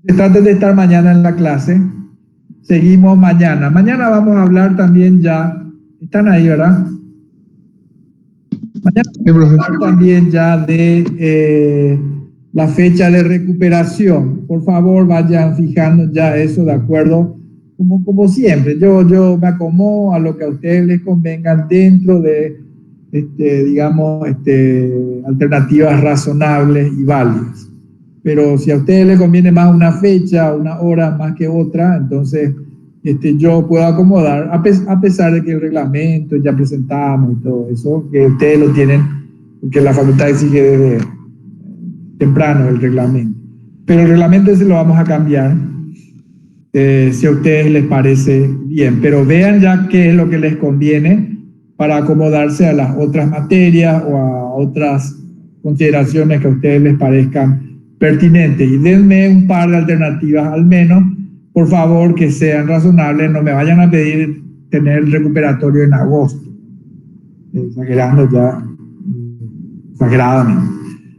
Traten de estar mañana en la clase. Seguimos mañana. Mañana vamos a hablar también ya, están ahí, ¿verdad? Mañana vamos a hablar también ya de la fecha de recuperación. Por favor, vayan fijando ya eso de acuerdo, como siempre. Yo me acomodo a lo que a ustedes les convenga dentro de, digamos, alternativas razonables y válidas. Pero si a ustedes les conviene más una fecha, una hora más que otra, entonces yo puedo acomodar, a pesar de que el reglamento ya presentamos y todo eso, que ustedes lo tienen, porque la facultad exige desde temprano el reglamento. Pero el reglamento ese lo vamos a cambiar, si a ustedes les parece bien. Pero vean ya qué es lo que les conviene para acomodarse a las otras materias o a otras consideraciones que a ustedes les parezcan pertinentes, y denme un par de alternativas al menos, por favor, que sean razonables. No me vayan a pedir tener el recuperatorio en agosto, exageradamente.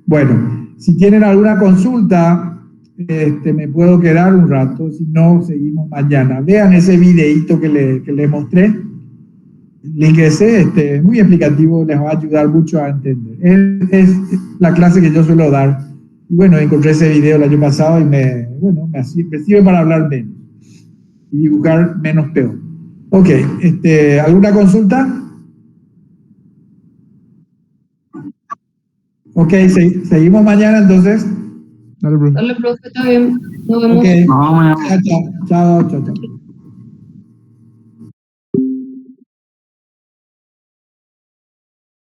Bueno, si tienen alguna consulta, me puedo quedar un rato, si no, seguimos mañana. Vean ese videíto que les mostré, líquese, es muy explicativo, les va a ayudar mucho a entender. Es la clase que yo suelo dar. Y bueno, encontré ese video el año pasado y me sirve para hablar menos y dibujar menos peor. Ok, ¿alguna consulta? Ok, seguimos mañana entonces. Dale, profe. Dale, profe, está bien. Nos vemos. Ok, No, chao, chao, chao, chao.